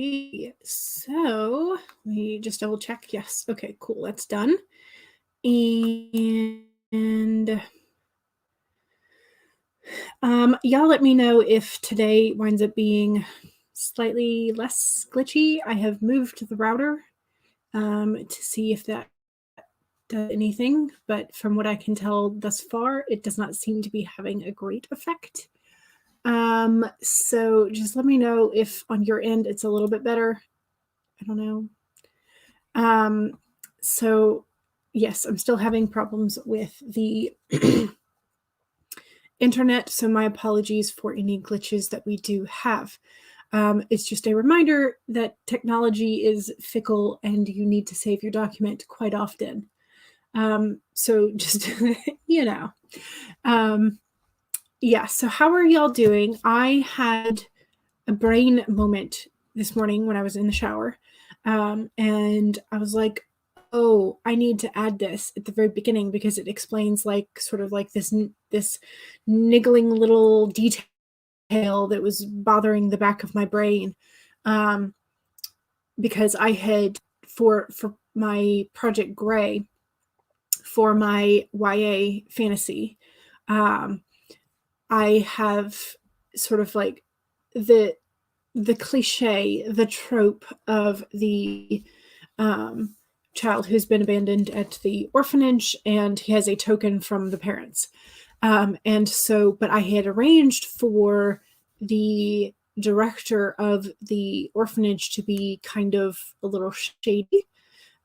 Okay, so let me just double check. Yes. Okay, cool. That's done. And y'all let me know if today winds up being slightly less glitchy. I have moved the router to see if that does anything, but from what I can tell thus far, it does not seem to be having a great effect. So just let me know if on your end it's a little bit better. I don't know. So yes, I'm still having problems with the internet, so my apologies for any glitches that we do have. It's just a reminder that technology is fickle and you need to save your document quite often. So just, you know. Yeah, so how are y'all doing? I had a brain moment this morning when I was in the shower, and I was like, oh, I need to add this at the very beginning because it explains like sort of like this niggling little detail that was bothering the back of my brain, because I had for my Project Gray, for my YA fantasy, I have sort of like the cliche, the trope of the child who's been abandoned at the orphanage and he has a token from the parents. And so, but I had arranged for the director of the orphanage to be kind of a little shady.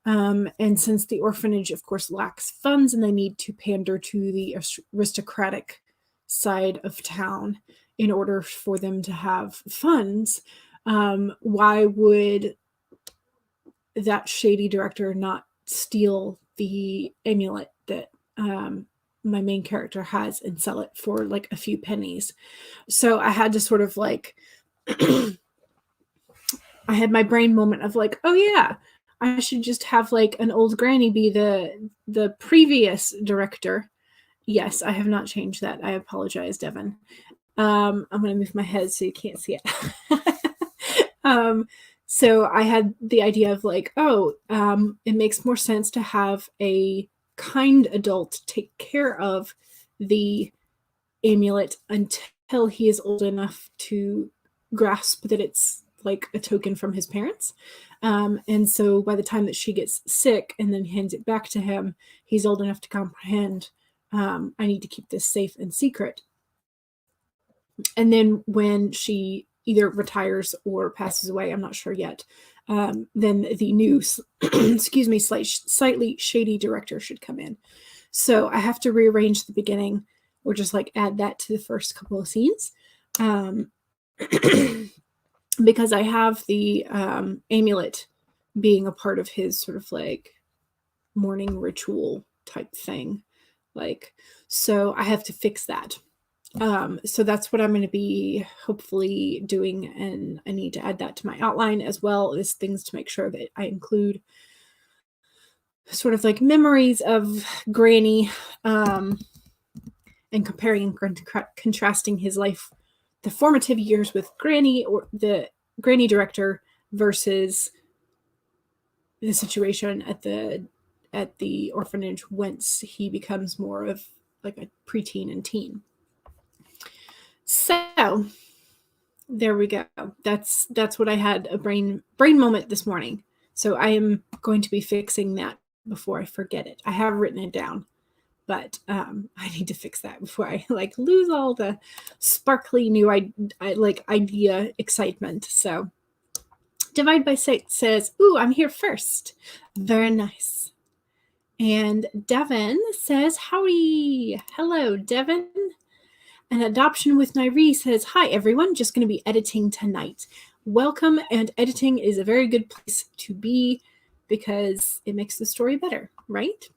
And since the orphanage, of course, lacks funds and they need to pander to the aristocratic side of town in order for them to have funds, why would that shady director not steal the amulet that my main character has and sell it for like a few pennies? So I had to sort of like, I had my brain moment of like, oh yeah, I should just have like an old granny be the previous director. Yes, I have not changed that. I apologize, Devin. I'm going to move my head so you can't see it. So I had the idea of like, oh, it makes more sense to have a kind adult take care of the amulet until he is old enough to grasp that it's like a token from his parents. And so by the time that she gets sick and then hands it back to him, he's old enough to comprehend, I need to keep this safe and secret. And then when she either retires or passes away, I'm not sure yet, then the new, excuse me, slightly shady director should come in. So I have to rearrange the beginning or just like add that to the first couple of scenes. Because I have the amulet being a part of his sort of like morning ritual type thing. Like, so I have to fix that. So that's what I'm going to be hopefully doing. And I need to add that to my outline as well as things to make sure that I include sort of like memories of Granny, and comparing and contrasting his life, the formative years with Granny or the Granny director versus the situation at the orphanage once he becomes more of like a preteen and teen. So there we go. That's what I had a brain moment this morning. So I am going to be fixing that before I forget it. I have written it down, but I need to fix that before I like lose all the sparkly new idea excitement. So Divide by Sight says, "Ooh, I'm here first." Very nice. And Devin says, "Howdy." Hello, Devin. And Adoption with Nairi says, "Hi, everyone. Just going to be editing tonight. Welcome." And editing is a very good place to be because it makes the story better, right?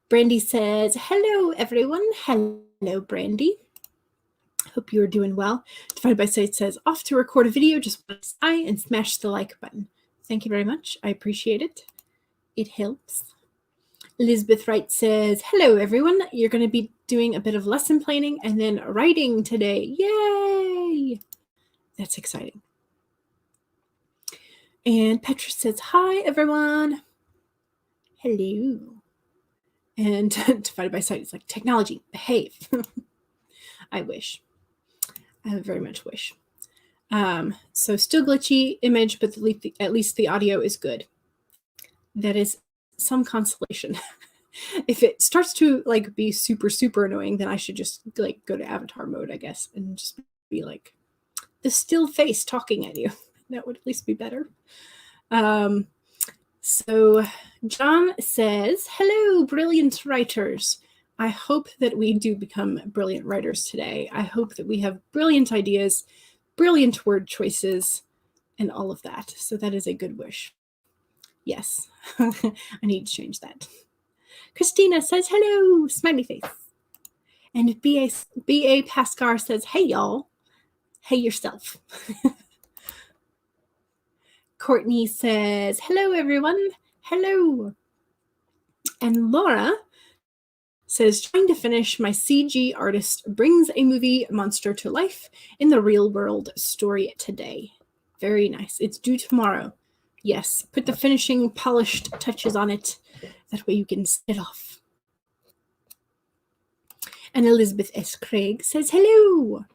Brandy says, "Hello, everyone." Hello, Brandy. Hope you are doing well. Divided by Sight says, "Off to record a video. Just want to say and smash the like button." Thank you very much. I appreciate it. It helps. Elizabeth Wright says, "Hello, everyone. You're going to be doing a bit of lesson planning and then writing today. Yay!" That's exciting. And Petra says, hi, everyone. Hello. And divided by sight is like, technology, behave. I wish. I very much wish. So still glitchy image, but at least the audio is good. That is some consolation. If it starts to like be super, super annoying, then I should just like go to avatar mode, I guess, and just be like the still face talking at you. That would at least be better. So John says, hello, brilliant writers. I hope that we do become brilliant writers today. I hope that we have brilliant ideas, brilliant word choices, and all of that. So that is a good wish. Yes, I need to change that. Christina says, hello, smiley face. And B.A. Pascar says, hey, y'all. Hey, yourself. Courtney says, hello, everyone. Hello. And Laura says, trying to finish my CG artist brings a movie monster to life in the real world story today. Very nice. It's due tomorrow. Yes, put the finishing polished touches on it. That way you can set it off. And Elizabeth S. Craig says, hello.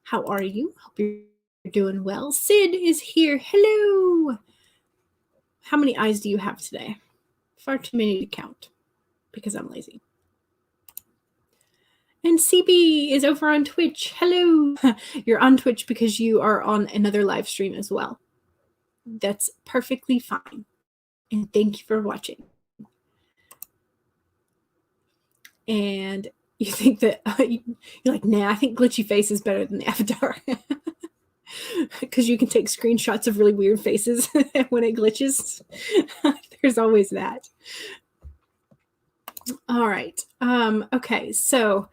How are you? Hope you're doing well. Sid is here. Hello. How many eyes do you have today? Far too many to count because I'm lazy. And CB is over on Twitch. Hello. You're on Twitch because you are on another live stream as well. That's perfectly fine. And thank you for watching. And you think that you're like, nah, I think glitchy face is better than the avatar. Because you can take screenshots of really weird faces when it glitches. There's always that. All right. Okay, so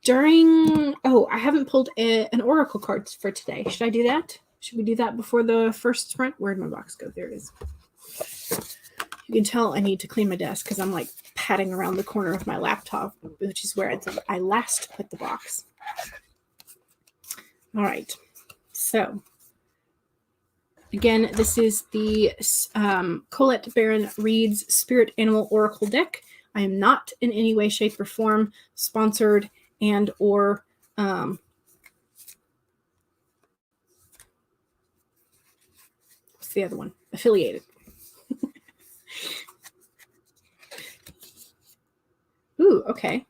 I haven't pulled an oracle card for today. Should I do that? Should we do that before the first sprint? Where'd my box go? There it is. You can tell I need to clean my desk because I'm like patting around the corner of my laptop, which is where I last put the box. All right. So again, this is the Colette Baron Reed's Spirit Animal Oracle deck. I am not in any way, shape, or form sponsored and or what's the other one? Affiliated. Ooh, okay.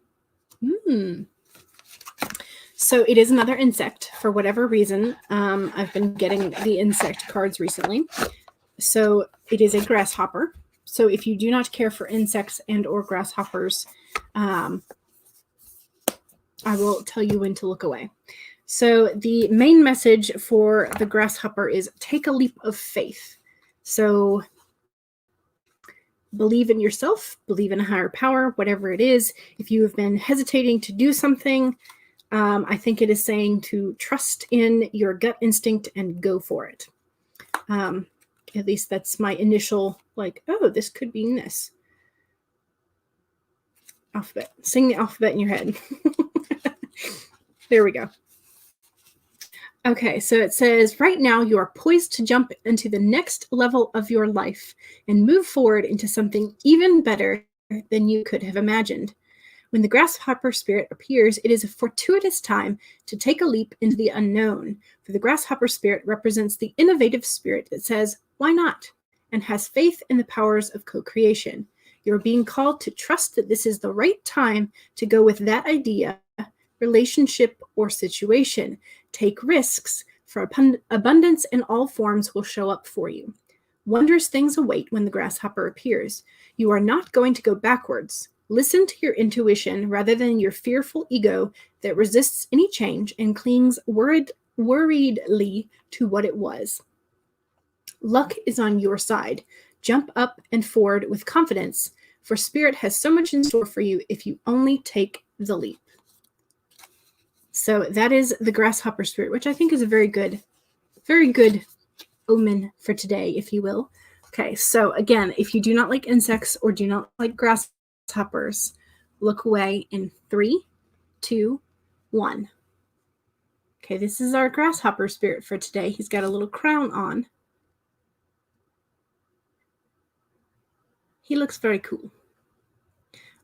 So it is another insect for whatever reason. I've been getting the insect cards recently. So it is a grasshopper. So if you do not care for insects and or grasshoppers, I will tell you when to look away. So the main message for the grasshopper is take a leap of faith. So believe in yourself, believe in a higher power, whatever it is. If you have been hesitating to do something, I think it is saying to trust in your gut instinct and go for it. At least that's my initial, like, oh, this could be this. Alphabet. Sing the alphabet in your head. There we go. Okay, so it says, right now you are poised to jump into the next level of your life and move forward into something even better than you could have imagined. When the grasshopper spirit appears, it is a fortuitous time to take a leap into the unknown, for the grasshopper spirit represents the innovative spirit that says, why not? And has faith in the powers of co-creation. You're being called to trust that this is the right time to go with that idea, relationship, or situation. Take risks, for abundance in all forms will show up for you. Wondrous things await when the grasshopper appears. You are not going to go backwards. Listen to your intuition rather than your fearful ego that resists any change and clings worriedly to what it was. Luck is on your side. Jump up and forward with confidence, for Spirit has so much in store for you if you only take the leap. So that is the grasshopper spirit, which I think is a very good omen for today, if you will. Okay, so again, if you do not like insects or do not like grasshoppers, look away in 3, 2, 1. Okay, this is our grasshopper spirit for today. He's got a little crown on. He looks very cool.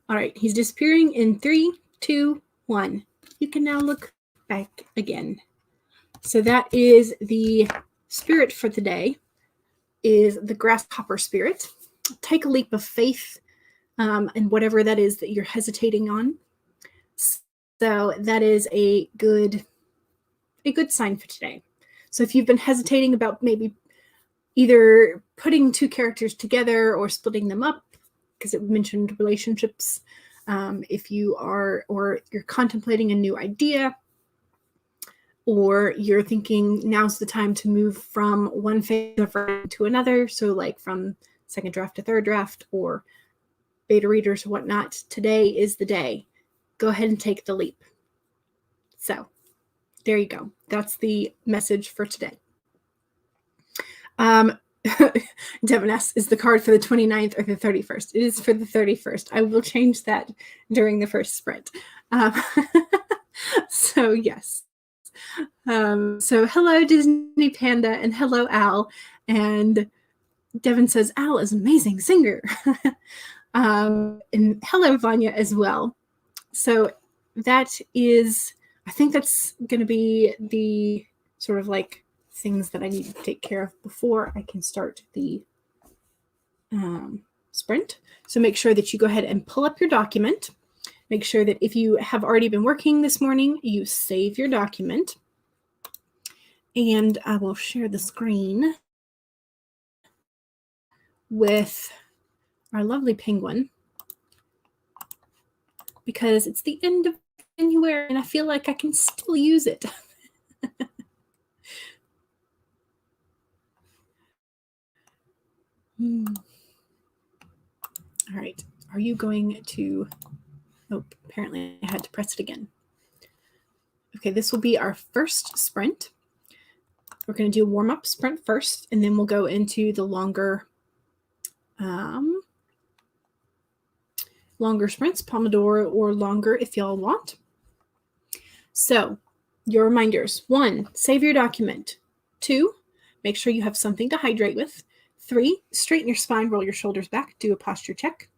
All right, he's disappearing in 3, 2, 1. You can now look back again. So that is the spirit for today, is the grasshopper spirit. Take a leap of faith and whatever that is that you're hesitating on. So that is a good sign for today. So if you've been hesitating about maybe either putting two characters together or splitting them up, because it mentioned relationships, if you are, or you're contemplating a new idea, or you're thinking now's the time to move from one phase of writing to another, so like from second draft to third draft, or beta readers or whatnot, today is the day. Go ahead and take the leap. So there you go. That's the message for today. Devin asks, is the card for the 29th or the 31st? It is for the 31st. I will change that during the first sprint. So yes. So hello, Disney Panda, and hello, Al. And Devin says, Al is an amazing singer. And hello, Vanya, as well. So that is, I think that's going to be the sort of like things that I need to take care of before I can start the sprint. So make sure that you go ahead and pull up your document. Make sure that if you have already been working this morning, you save your document. And I will share the screen with our lovely penguin, because it's the end of January and I feel like I can still use it. All right. Are you going to... Oh, apparently I had to press it again. Okay, this will be our first sprint. We're going to do a warm-up sprint first, and then we'll go into the longer sprints, Pomodoro or longer if y'all want. So your reminders: 1, save your document. 2, make sure you have something to hydrate with. 3, straighten your spine, roll your shoulders back, do a posture check.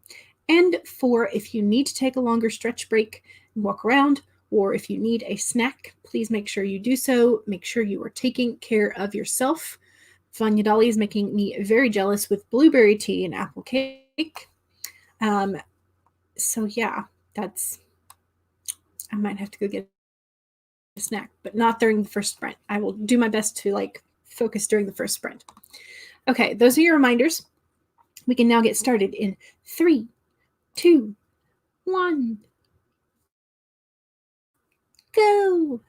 And 4, if you need to take a longer stretch break and walk around, or if you need a snack, please make sure you do so. Make sure you are taking care of yourself. Vanya Dolly is making me very jealous with blueberry tea and apple cake. So yeah, that's... I might have to go get a snack, but not during the first sprint. I will do my best to focus during the first sprint. Okay, those are your reminders. We can now get started in 3, 2, 1. Go!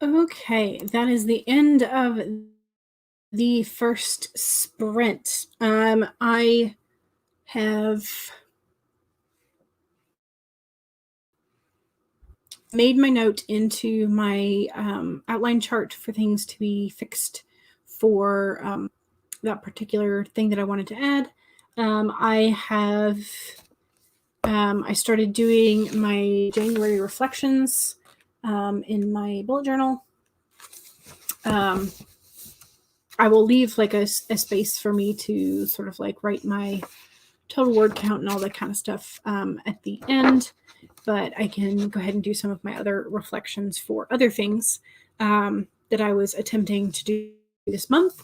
Okay, that is the end of the first sprint. I have made my note into my outline chart for things to be fixed for that particular thing that I wanted to add. I started doing my January reflections in my bullet journal. I will leave like a space for me to sort of like write my total word count and all that kind of stuff at the end. But I can go ahead and do some of my other reflections for other things that I was attempting to do this month.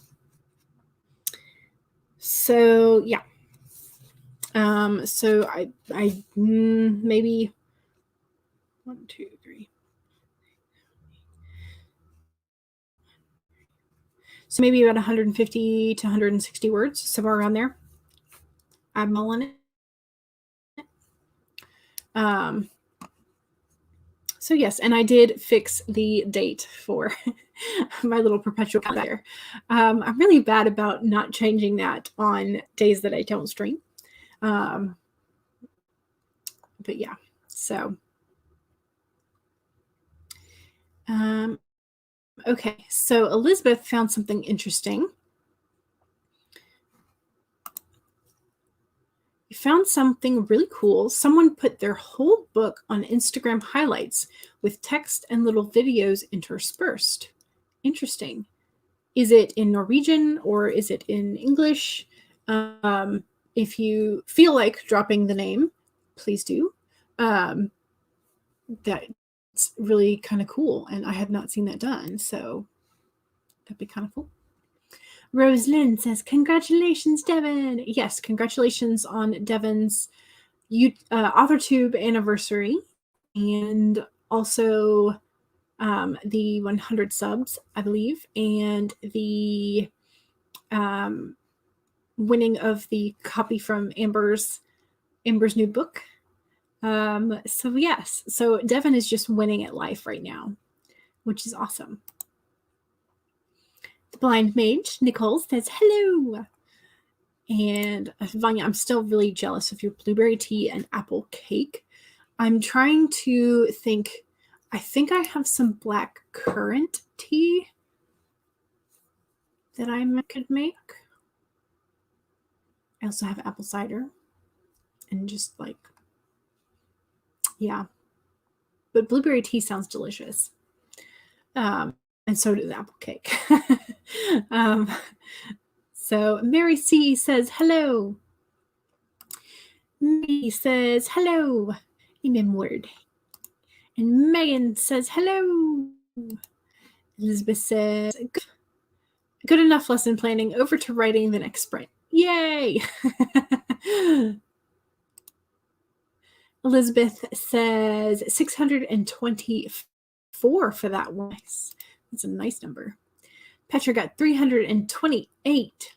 So yeah. So I maybe 1, 2, 3. So maybe about 150 to 160 words, somewhere around there. I'm mulling it. So yes, and I did fix the date for my little perpetual calendar. I'm really bad about not changing that on days that I don't stream. But yeah, so. Okay, so Elizabeth found something interesting. We found something really cool. Someone put their whole book on Instagram highlights with text and little videos interspersed. Interesting. Is it in Norwegian or is it in English? If you feel like dropping the name, please do. That's really kind of cool, and I had not seen that done, so that'd be kind of cool. Rose Lynn says, congratulations, Devin. Yes, congratulations on Devin's AuthorTube anniversary, and also the 100 subs, I believe, and the winning of the copy from Amber's new book. So yes, so Devin is just winning at life right now, which is awesome. The Blind Mage, Nicole, says hello. And Vanya, I'm still really jealous of your blueberry tea and apple cake. I'm trying to think. I think I have some black currant tea that I could make. I also have apple cider. And just like, yeah. But blueberry tea sounds delicious. And so does apple cake. So Mary C says hello. Me says hello. Amen word. And Megan says hello. Elizabeth says good enough lesson planning. Over to writing the next sprint. Yay! Elizabeth says 624 for that one. Nice. That's a nice number. Petra got 328.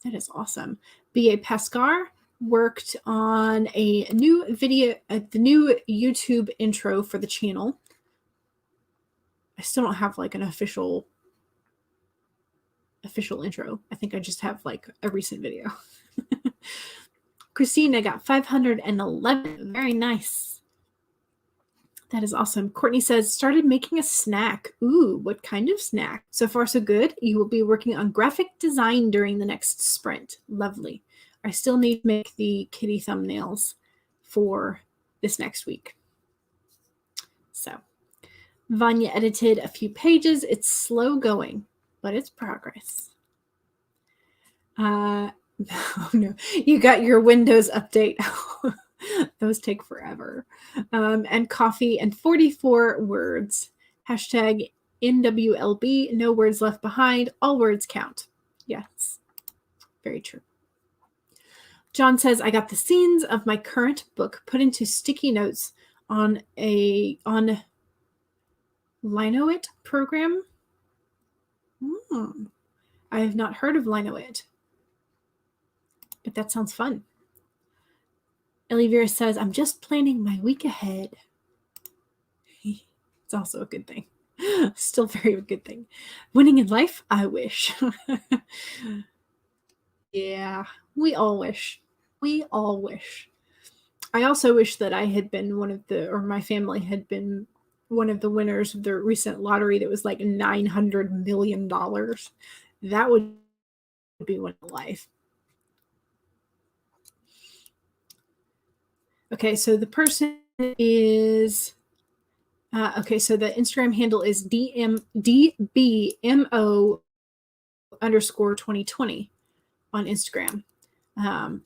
That is awesome. B.A. Pascar worked on a new video, the new YouTube intro for the channel. I still don't have like an official intro. I think I just have like a recent video. Christina got 511. Very nice. That is awesome. Courtney says, started making a snack. Ooh, what kind of snack? So far, so good. You will be working on graphic design during the next sprint. Lovely. I still need to make the kitty thumbnails for this next week. So, Vanya edited a few pages. It's slow going, but it's progress. Oh no, you got your Windows update. Those take forever. And coffee and 44 words. Hashtag NWLB, no words left behind. All words count. Yes, very true. John says, I got the scenes of my current book put into sticky notes on Linoit program. I have not heard of Linoit, but that sounds fun. Elivira says, I'm just planning my week ahead. It's also a good thing. Still very good thing. Winning in life, I wish. Yeah, we all wish. We all wish. I also wish that I had been or my family had been one of the winners of the recent lottery that was like $900 million. That would be one in life. Okay, so the person is, okay, so the Instagram handle is DBMO_2020 on Instagram.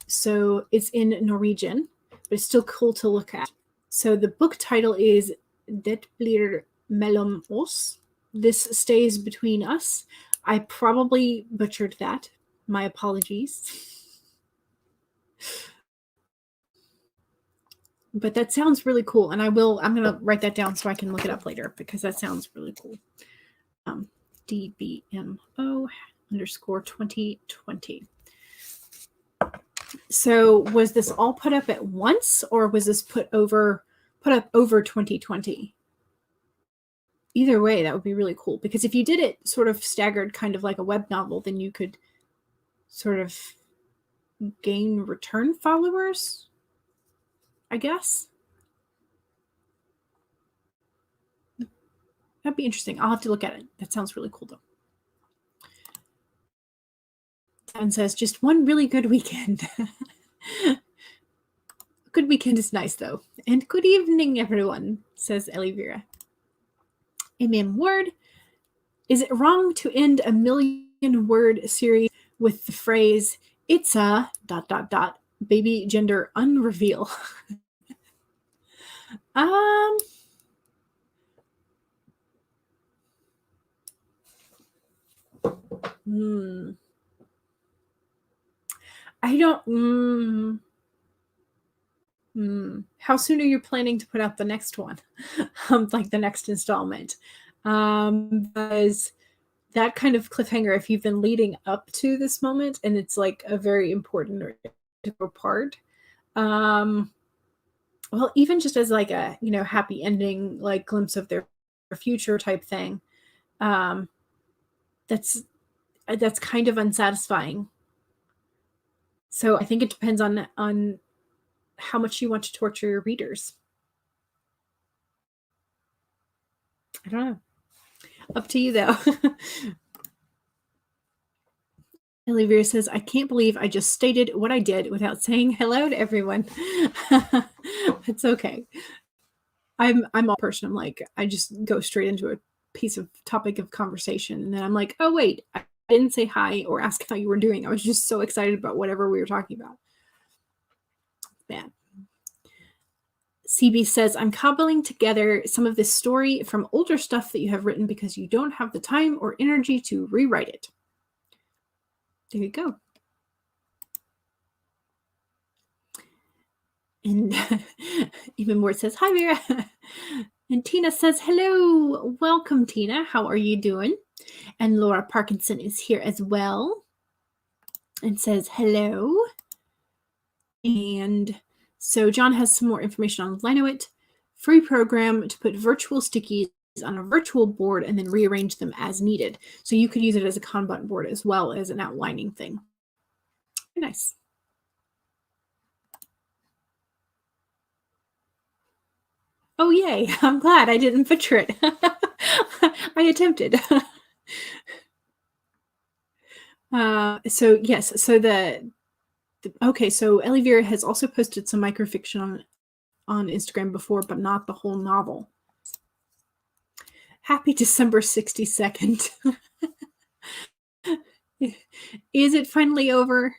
So it's in Norwegian, but it's still cool to look at. So the book title is Det blir mellom oss. This stays between us. I probably butchered that. My apologies. But that sounds really cool. And I'm going to write that down so I can look it up later because that sounds really cool. DBMO_2020. So was this all put up at once or was this put up over 2020? Either way, that would be really cool because if you did it sort of staggered, kind of like a web novel, then you could sort of gain return followers, I guess. That'd be interesting. I'll have to look at it. That sounds really cool, though. Devin says, just one really good weekend. Good weekend is nice, though. And good evening, everyone, says Elvira. Amen. Word. Is it wrong to end a 1,000,000-word series with the phrase, it's a ... baby gender unreveal? I don't. How soon are you planning to put out the next one? Like the next installment? Because that kind of cliffhanger, if you've been leading up to this moment and it's like a very important part, well, even just as like a, happy ending, like glimpse of their future type thing, that's kind of unsatisfying. So I think it depends on how much you want to torture your readers. I don't know. Up to you, though. Olivia says, I can't believe I just stated what I did without saying hello to everyone. It's okay. I'm all person. I'm like, I just go straight into a topic of conversation. And then I'm like, oh, wait, I didn't say hi or ask how you were doing. I was just so excited about whatever we were talking about. Bad. CB says, I'm cobbling together some of this story from older stuff that you have written because you don't have the time or energy to rewrite it. There you go. And even more says, hi, Vera. And Tina says, hello. Welcome, Tina. How are you doing? And Laura Parkinson is here as well and says, hello. And so John has some more information on Linoit. Free program to put virtual stickies on a virtual board and then rearrange them as needed. So you could use it as a Kanban board as well as an outlining thing. Very nice. Oh, yay. I'm glad I didn't butcher it. I attempted. So yes, so okay, so Ellie Vera has also posted some microfiction on Instagram before, but not the whole novel. Happy December 62nd. Is it finally over?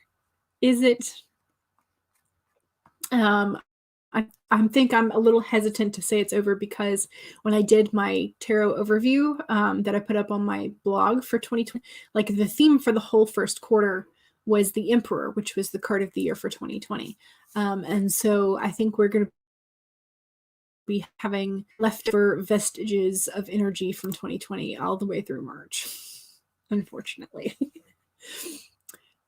Is it? I think I'm a little hesitant to say it's over because when I did my tarot overview that I put up on my blog for 2020, like the theme for the whole first quarter was the Emperor, which was the card of the year for 2020. And so I think we're going to be having leftover vestiges of energy from 2020 all the way through March, unfortunately.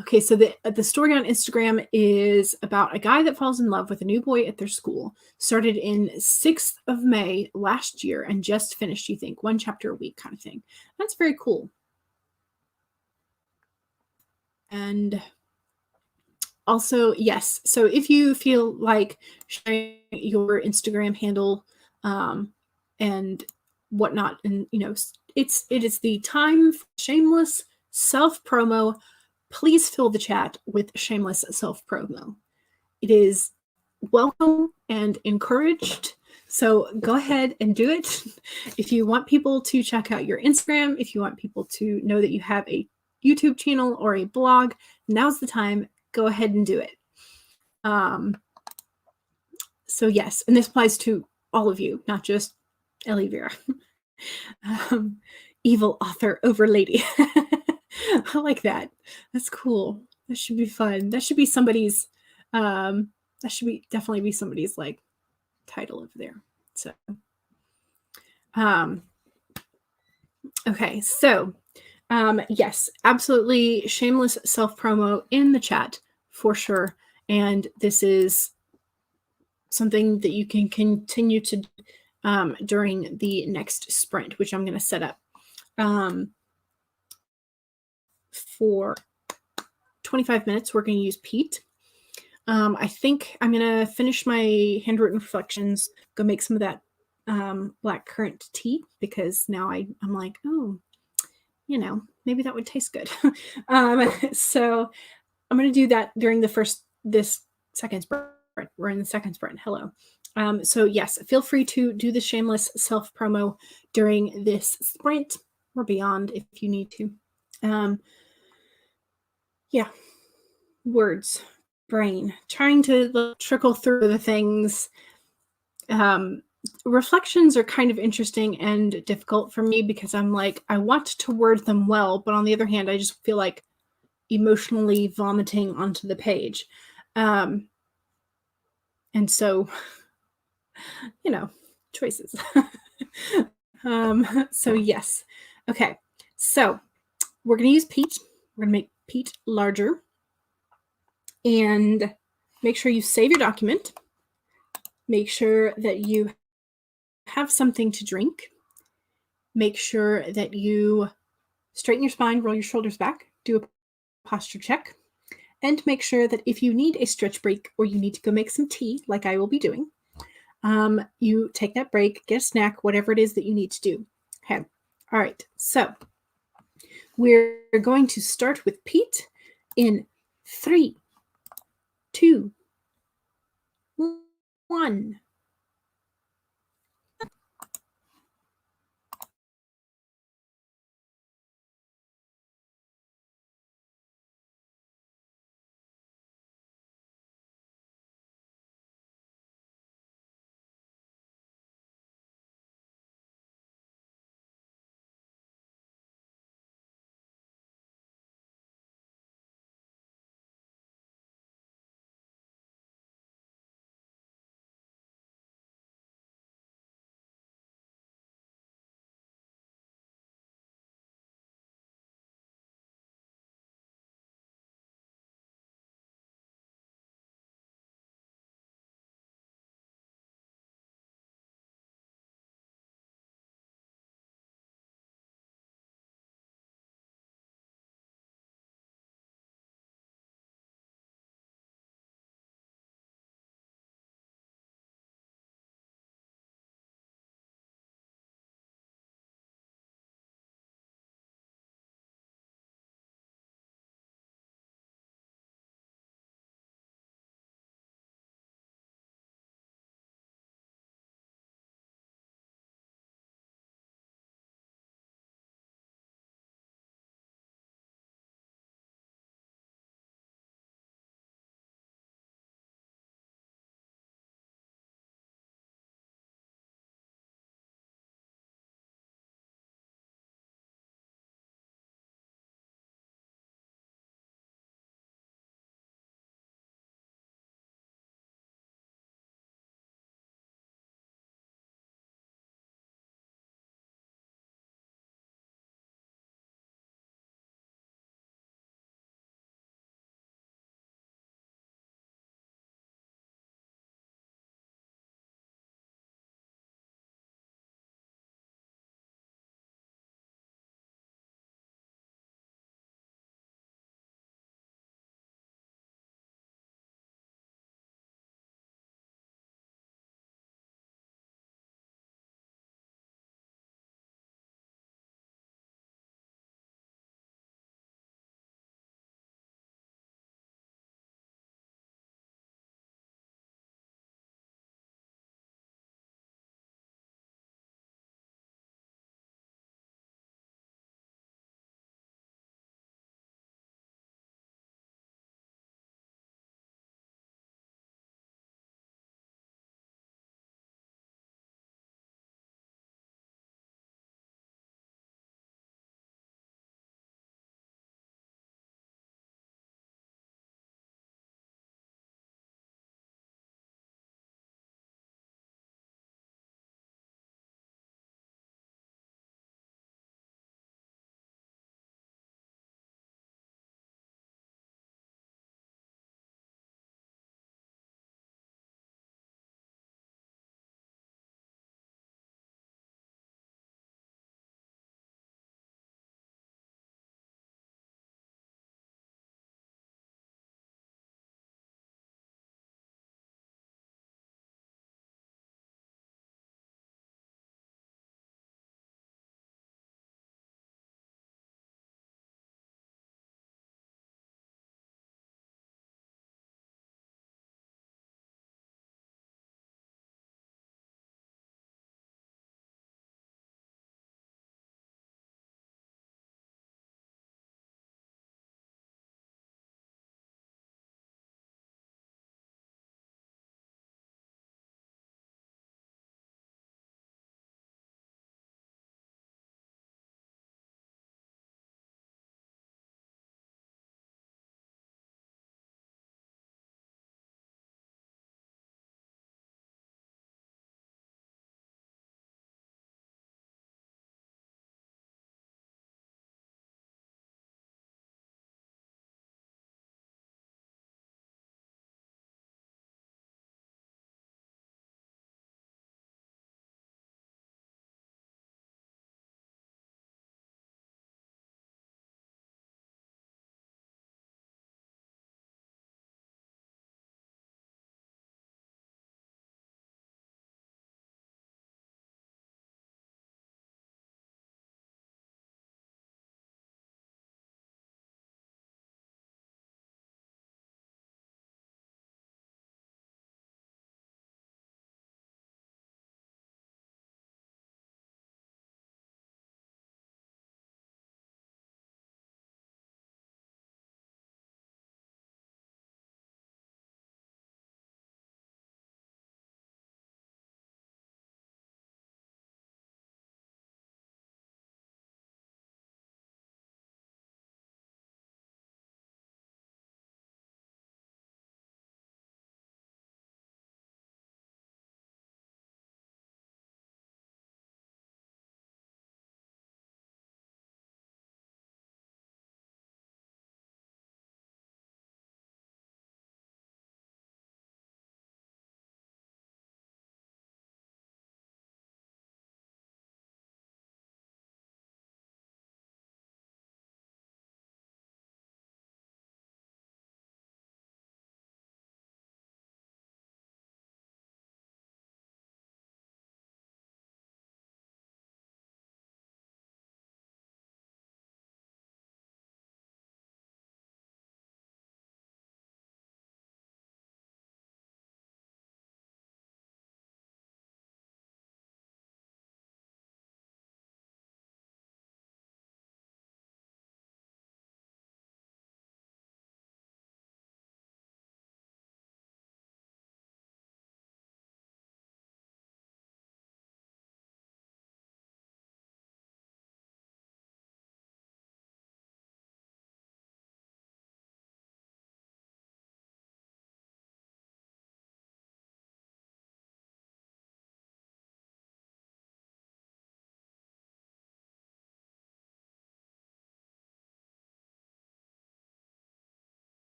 Okay, so the story on Instagram is about a guy that falls in love with a new boy at their school. Started in 6th of May last year and just finished, you think, 1 chapter a week kind of thing. That's very cool. And also, yes, so if you feel like sharing your Instagram handle and whatnot, and it is the time for shameless self-promo. Please fill the chat with shameless self-promo. It is welcome and encouraged. So go ahead and do it. If you want people to check out your Instagram, if you want people to know that you have a YouTube channel or a blog, now's the time. Go ahead and do it. So yes, and this applies to all of you, not just Ellie Vera. Evil author over lady. I like that. That's cool. That should be fun. That should be somebody's that should definitely be somebody's like title over there. So okay, so yes, absolutely shameless self-promo in the chat for sure. And this is something that you can continue to do during the next sprint, which I'm going to set up for 25 minutes. We're going to use Pete. I think I'm going to finish my handwritten reflections, go make some of that black currant tea, because now I'm like, oh, maybe that would taste good. So I'm going to do that during this second sprint. We're in the second sprint. Hello. So yes, feel free to do the shameless self-promo during this sprint or beyond if you need to. Yeah. Words, brain, trying to trickle through the things. Reflections are kind of interesting and difficult for me because I'm like, I want to word them well, but on the other hand, I just feel like emotionally vomiting onto the page. And so, choices. So yes. Okay. So we're going to use Pete. We're going to make Pete larger. And make sure you save your document. Make sure that you have something to drink. Make sure that you straighten your spine, roll your shoulders back, do a posture check, and make sure that if you need a stretch break or you need to go make some tea, like I will be doing, you take that break, get a snack, whatever it is that you need to do. Okay. All right. So we're going to start with Pete in 3, 2, 1.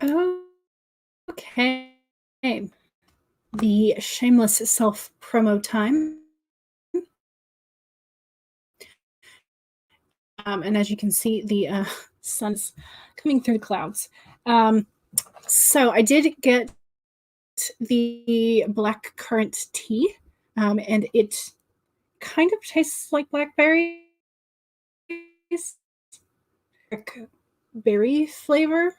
Okay. The shameless self-promo time. And as you can see, the sun's coming through the clouds. So I did get the black currant tea, and it kind of tastes like blackberries, like berry flavor.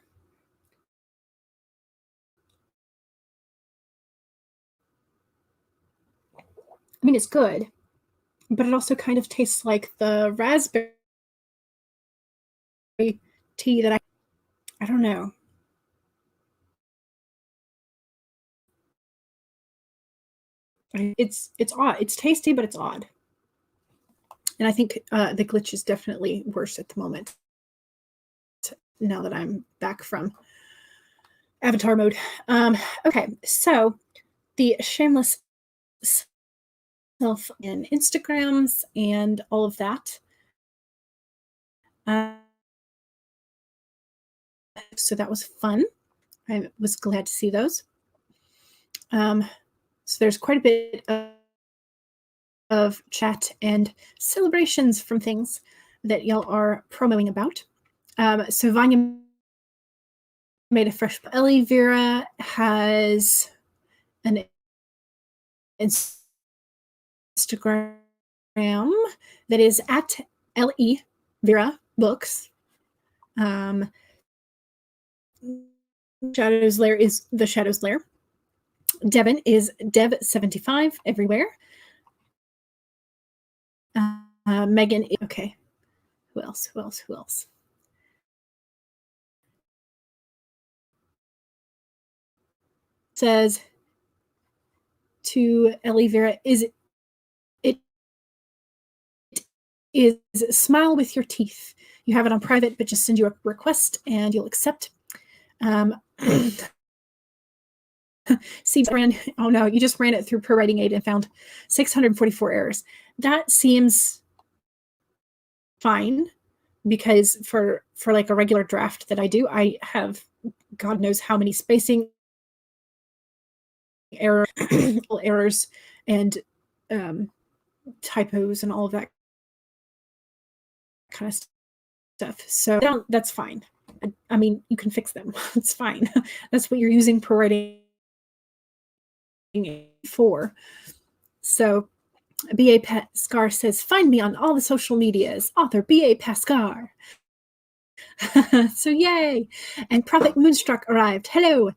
I mean, it's good, but it also kind of tastes like the raspberry tea that I don't know. It's odd. It's tasty, but it's odd. And I think the glitch is definitely worse at the moment. Now that I'm back from avatar mode. Okay, so the shameless self in Instagrams and all of that. So that was fun. I was glad to see those. So there's quite a bit of chat and celebrations from things that y'all are promoting about. So Vanya made a fresh. Ellie Vera has an Instagram that is at LE Vera Books. Shadow's Lair is the Shadow's Lair. Devin is Dev75 everywhere. Megan, okay. Who else? Says to Ellie Vera, it is smile with your teeth. You have it on private, but just send you a request and you'll accept. See, oh no, you just ran it through Pro Writing Aid and found 644 errors. That seems fine, because for like a regular draft that I do, I have God knows how many spacing errors and typos and all of that kind of stuff. So that's fine. I mean, you can fix them. It's fine. That's what you're using Pro Writing for. So B.A. Pascar says, find me on all the social medias, author B.A. Pascar. So yay. And Prophet Moonstruck arrived. Hello.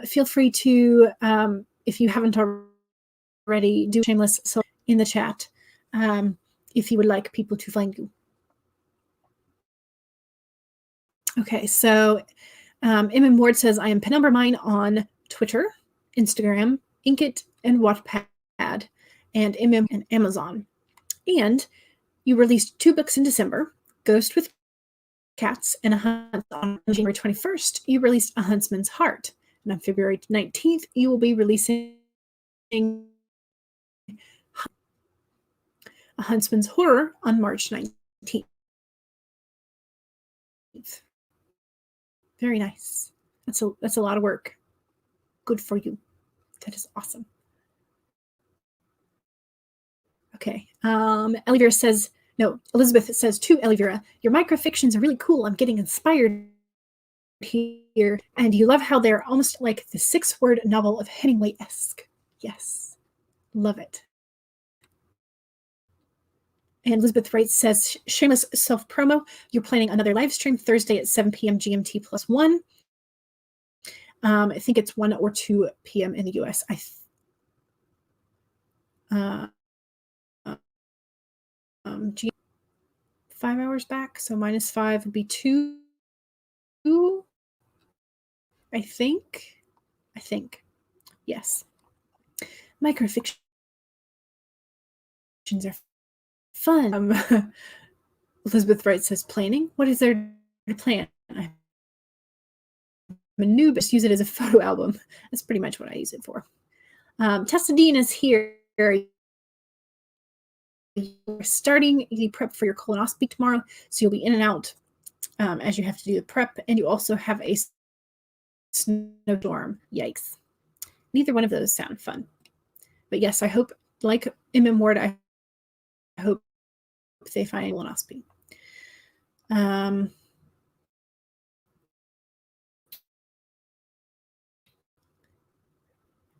Feel free to, if you haven't already, do shameless in the chat if you would like people to find you. Okay, so M.M. Ward says, I am Penumbra Mine on Twitter, Instagram, Inkit, and Wattpad, and MM and Amazon. And you released 2 books in December, Ghost with Cats and a Hunt. On January 21st, you released A Huntsman's Heart. And on February 19th, you will be releasing A Huntsman's Horror on March 19th. Very nice. That's a lot of work. Good for you. That is awesome. Okay. Elvira says, no, Elizabeth says to Elvira, your microfictions are really cool. I'm getting inspired here. And you love how they're almost like the 6-word novel of Hemingway-esque. Yes. Love it. And Elizabeth Wright says, shameless self-promo. You're planning another live stream Thursday at 7 p.m. GMT plus 1. I think it's 1 or 2 p.m. in the U.S. 5 hours back, so -5 would be 2. I think. Yes. Microfictions are fun. Elizabeth Wright says, planning? What is there to plan? I'm a noob, just use it as a photo album. That's pretty much what I use it for. Tessa Dean is here. You're starting the prep for your colonoscopy tomorrow, so you'll be in and out as you have to do the prep, and you also have a snowstorm. Yikes. Neither one of those sound fun. But yes, I hope, like McCord, I hope they find colonoscopy.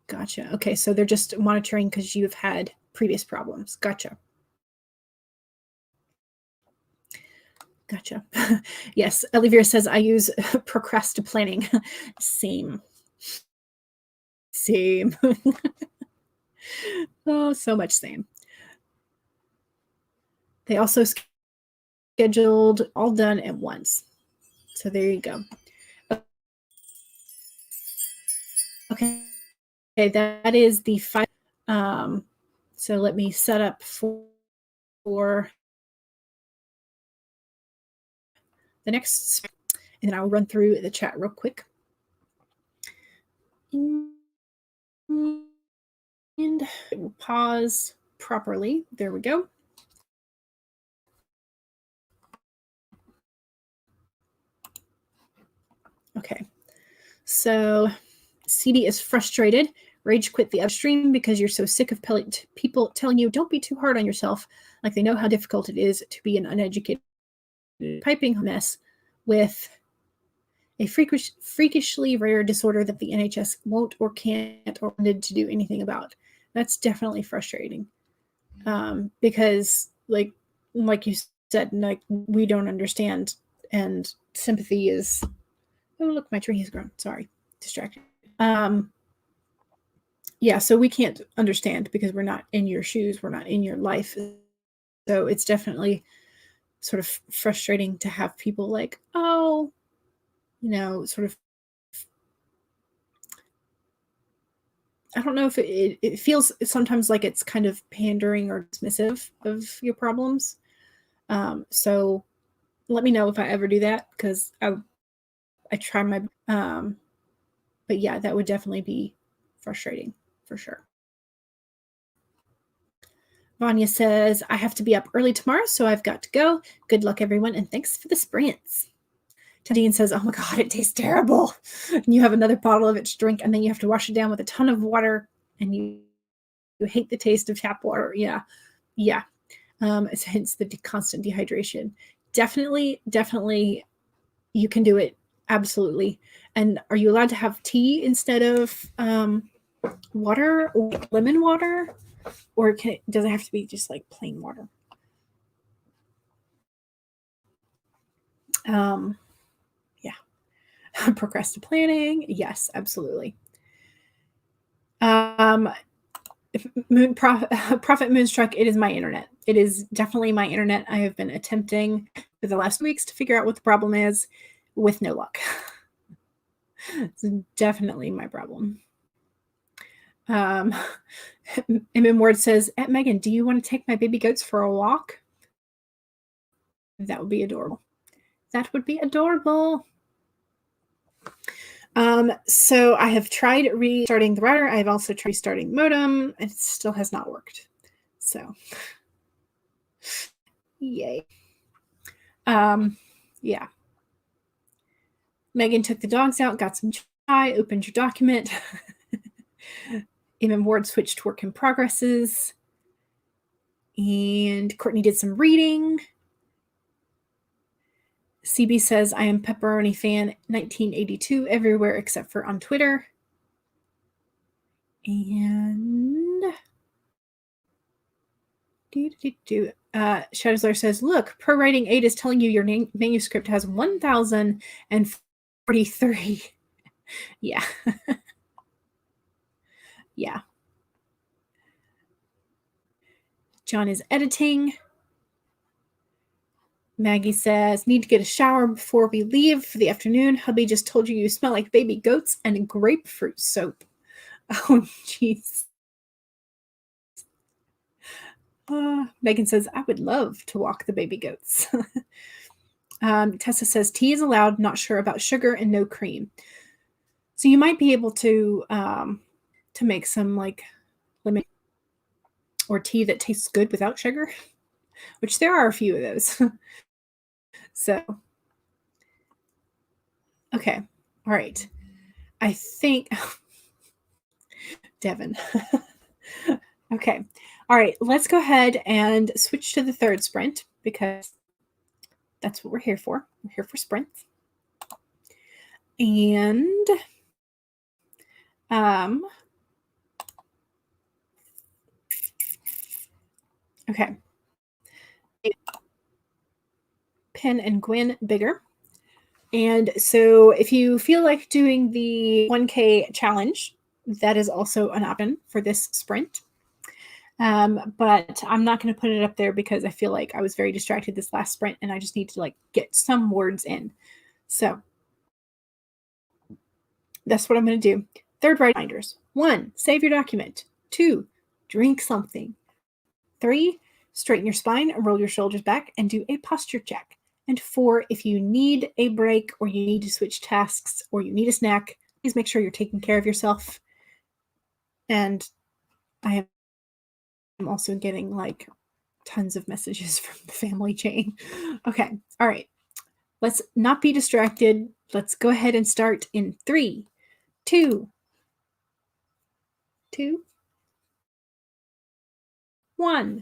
Gotcha. Okay, so they're just monitoring because you've had previous problems. Gotcha. Gotcha. Yes, Olivia says, I use procrastinating. Same. Oh, so much same. They also scheduled all done at once. So there you go. Okay, that is the 5. So let me set up for the next, and then I'll run through the chat real quick. And it will pause properly. There we go. Okay, so CD is frustrated. Rage quit the upstream because you're so sick of people telling you don't be too hard on yourself, like they know how difficult it is to be an uneducated piping mess with a freakishly rare disorder that the NHS won't or can't or wanted to do anything about. That's definitely frustrating, because like you said, like we don't understand, and sympathy is. Oh, look, my tree has grown. Sorry, distracted. Yeah, so we can't understand because we're not in your shoes, we're not in your life. So it's definitely sort of frustrating to have people like, oh, sort of, I don't know if it feels sometimes like it's kind of pandering or dismissive of your problems. So let me know if I ever do that, because I try my, but yeah, that would definitely be frustrating for sure. Vanya says, I have to be up early tomorrow, so I've got to go. Good luck, everyone, and thanks for the sprints. Dean says, oh my God, it tastes terrible. And you have another bottle of it to drink, and then you have to wash it down with a ton of water, and you hate the taste of tap water. Yeah. It's hence the constant dehydration. Definitely, you can do it. Absolutely. And are you allowed to have tea instead of water or lemon water? Or does it have to be just like plain water? Yeah. Procrastinating. Yes, absolutely. Prophet Moonstruck, it is my internet. It is definitely my internet. I have been attempting for the last weeks to figure out what the problem is with no luck. It's definitely my problem. McCord says, Megan, do you want to take my baby goats for a walk? That would be adorable. That would be adorable. So I have tried restarting the router. I have also tried restarting the modem, and it still has not worked. So, yay. Yeah. Megan took the dogs out, got some chai, opened your document. McCord switched to work in progresses. And Courtney did some reading. CB says, I am Pepperoni fan 1982 everywhere except for on Twitter. And Shadowslayer says, look, Pro Writing 8 is telling you your manuscript has 1,043. Yeah. Yeah. John is editing. Maggie says, need to get a shower before we leave for the afternoon. Hubby just told you smell like baby goats and grapefruit soap. Oh, jeez. Megan says, I would love to walk the baby goats. Tessa says, tea is allowed, not sure about sugar and no cream. So you might be able to make some like lemon or tea that tastes good without sugar, which there are a few of those. So, okay. All right. I think Devin. Okay. All right. Let's go ahead and switch to the third sprint because that's what we're here for. We're here for sprints. And okay. Pen and Gwen bigger. And so if you feel like doing the 1K challenge, that is also an option for this sprint. But I'm not going to put it up there because I feel like I was very distracted this last sprint and I just need to like get some words in. So that's what I'm going to do. Third writing reminders. 1, save your document. 2, drink something. 3, straighten your spine and roll your shoulders back and do a posture check. And 4, if you need a break or you need to switch tasks or you need a snack, please make sure you're taking care of yourself. And I am also getting like tons of messages from the family chain. Okay. All right. Let's not be distracted. Let's go ahead and start in 3, 2, 1.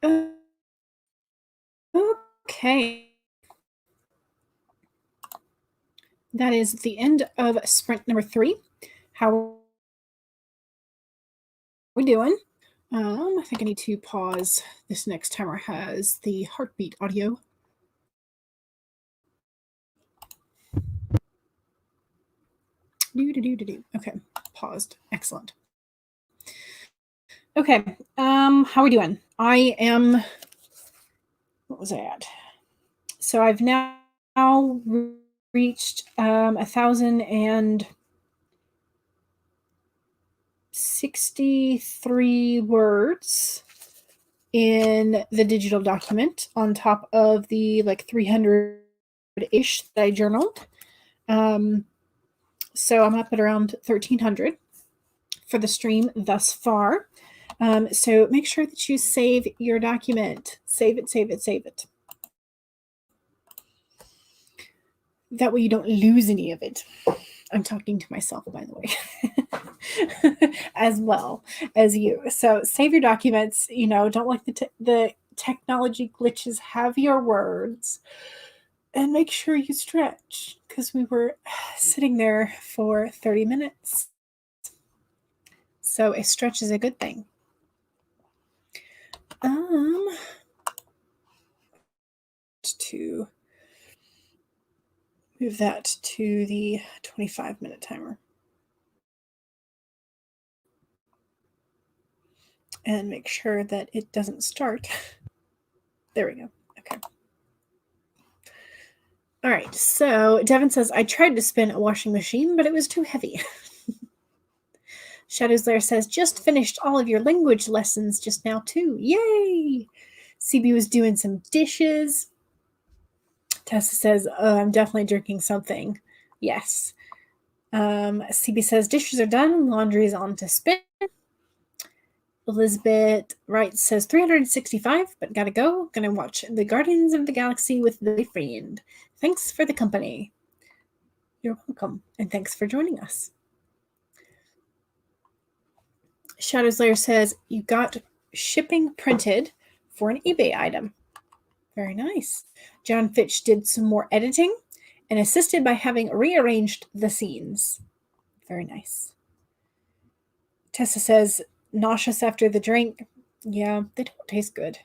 Okay. That is the end of sprint number 3. How are we doing? I think I need to pause. This next timer has the heartbeat audio. Okay, paused. Excellent. Okay, how are we doing? I am, what was I at? So I've now reached 1,063 words in the digital document on top of the 300-ish that I journaled. So I'm up at around 1,300 for the stream thus far. So make sure that you save your document. Save it, save it, save it. That way you don't lose any of it. I'm talking to myself, by the way, as well as you. So save your documents. Don't let the technology glitches. Have your words. And make sure you stretch, because we were sitting there for 30 minutes. So a stretch is a good thing. To move that to the 25-minute timer. And make sure that it doesn't start. There we go. Okay. All right. So Devin says, I tried to spin a washing machine, but it was too heavy. Shadows Lair says, just finished all of your language lessons just now too. Yay! CB was doing some dishes. Tessa says, I'm definitely drinking something. Yes. CB says, dishes are done. Laundry is on to spin. Elizabeth Wright says, 365, but gotta go. Gonna watch the Guardians of the Galaxy with the friend. Thanks for the company. You're welcome. And thanks for joining us. Shadows Lair says, you got shipping printed for an eBay item. Very nice. John Fitch did some more editing and assisted by having rearranged the scenes. Very nice. Tessa says, nauseous after the drink. Yeah, they don't taste good.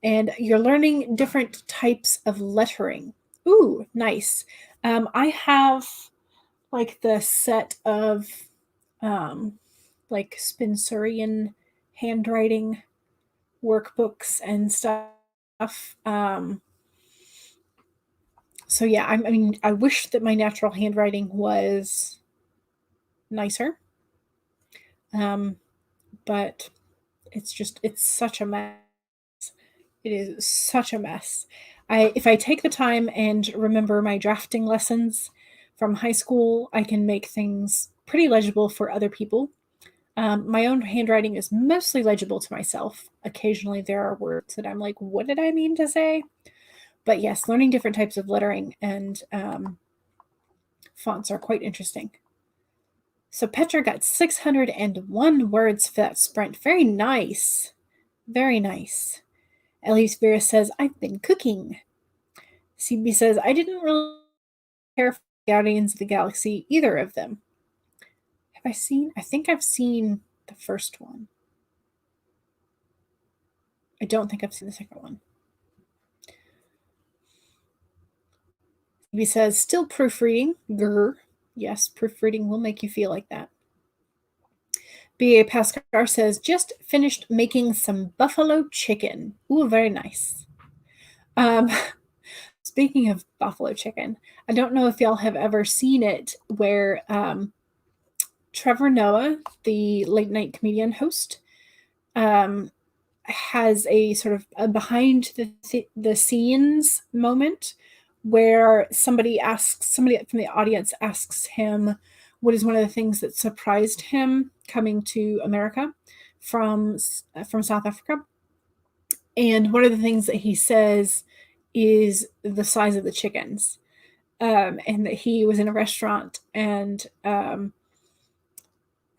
And you're learning different types of lettering. Ooh, nice. I have the set of Spenserian handwriting workbooks and stuff. So yeah, I wish that my natural handwriting was nicer. But it's such a mess. It is such a mess. If I take the time and remember my drafting lessons from high school, I can make things pretty legible for other people. My own handwriting is mostly legible to myself. Occasionally there are words that I'm like, what did I mean to say? But yes, learning different types of lettering and fonts are quite interesting. So Petra got 601 words for that sprint. Very nice. Very nice. Elise Vera says, I've been cooking. CB says, I didn't really care for Guardians of the Galaxy, either of them. I think I've seen the first one. I don't think I've seen the second one. CB says, still proofreading. Grr. Yes, proofreading will make you feel like that. B.A. Pascar says, just finished making some buffalo chicken. Ooh, very nice. Speaking of buffalo chicken, I don't know if y'all have ever seen it where Trevor Noah, the late night comedian host, has a sort of a behind the scenes moment where somebody from the audience asks him what is one of the things that surprised him coming to America from South Africa. And one of the things that he says is the size of the chickens. And that he was in a restaurant and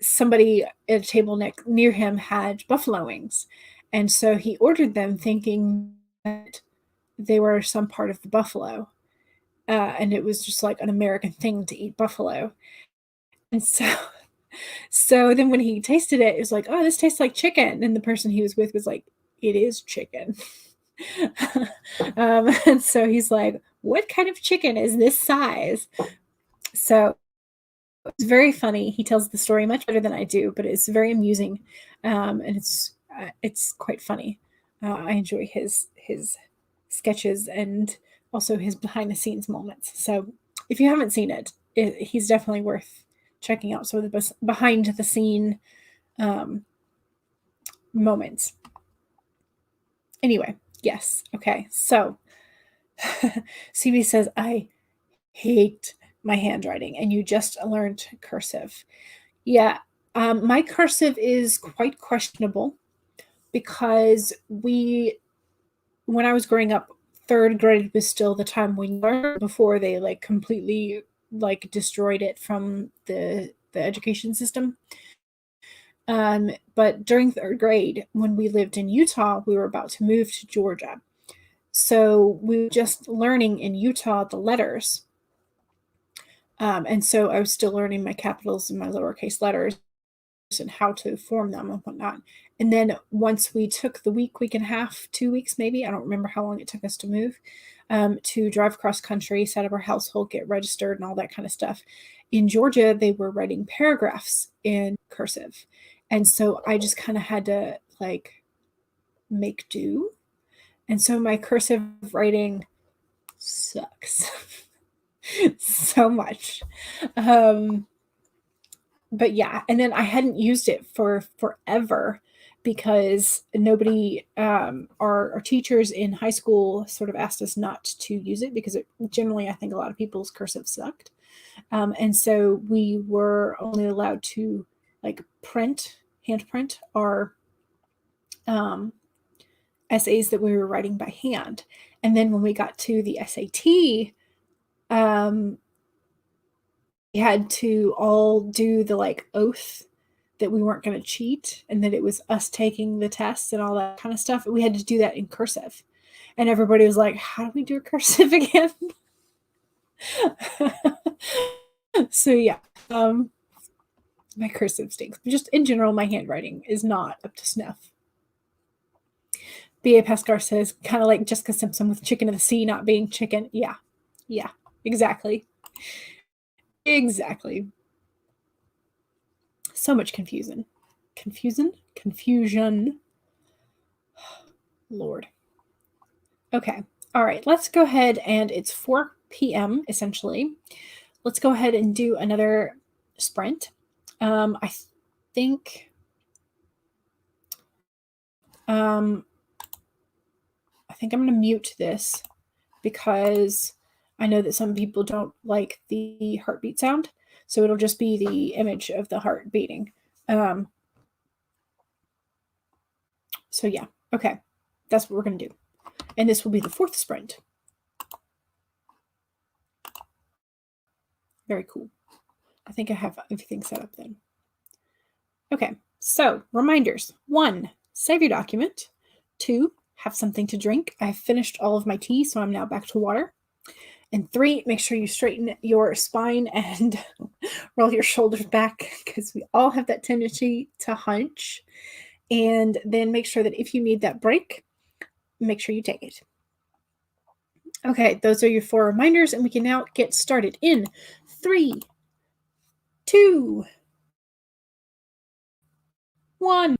somebody at a table near him had buffalo wings. And so he ordered them thinking that they were some part of the buffalo. And it was just like an American thing to eat buffalo. And so then when he tasted it, it was like, oh, this tastes like chicken. And the person he was with was like, it is chicken. And so he's like, what kind of chicken is this size? So it's very funny. He tells the story much better than I do, but it's very amusing, and it's quite funny. I enjoy his sketches and also his behind the scenes moments. So if you haven't seen it, he's definitely worth checking out some of the behind the scene moments. Anyway, yes, okay. So CB says I hate my handwriting, and you just learned cursive. Yeah, my cursive is quite questionable because when I was growing up, third grade was still the time we learned before they like completely like destroyed it from the education system. But during third grade, when we lived in Utah, we were about to move to Georgia. So we were just learning in Utah the letters. And so I was still learning my capitals and my lowercase letters and how to form them and whatnot. And then once we took the week and a half, 2 weeks maybe, I don't remember how long it took us to move, to drive across country, set up our household, get registered, and all that kind of stuff. In Georgia, they were writing paragraphs in cursive. And so I just kind of had to like make do. And so my cursive writing sucks so much. But yeah, and then I hadn't used it for forever because nobody, our teachers in high school sort of asked us not to use it because it generally, I think a lot of people's cursive sucked. And so we were only allowed to like hand print our essays that we were writing by hand. And then when we got to the SAT, we had to all do the like oath that we weren't going to cheat and that it was us taking the tests and all that kind of stuff. We had to do that in cursive. And everybody was like, how do we do cursive again? So yeah, my cursive stinks. But just in general, my handwriting is not up to snuff. B.A. Pascar says, kind of like Jessica Simpson with Chicken of the Sea not being chicken. Yeah, exactly. Exactly. So much confusion. Lord. Okay. All right. Let's go ahead, and it's 4 p.m. essentially. Let's go ahead and do another sprint. I think I'm going to mute this because I know that some people don't like the heartbeat sound. So it'll just be the image of the heart beating. So yeah. Okay. That's what we're going to do. And this will be the 4th sprint. Very cool. I think I have everything set up then. Okay, so reminders. 1, save your document. 2, have something to drink. I've finished all of my tea, so I'm now back to water. And 3, make sure you straighten your spine and roll your shoulders back because we all have that tendency to hunch. And then make sure that if you need that break, make sure you take it. Okay, those are your 4 reminders, and we can now get started in 3, 2, 1.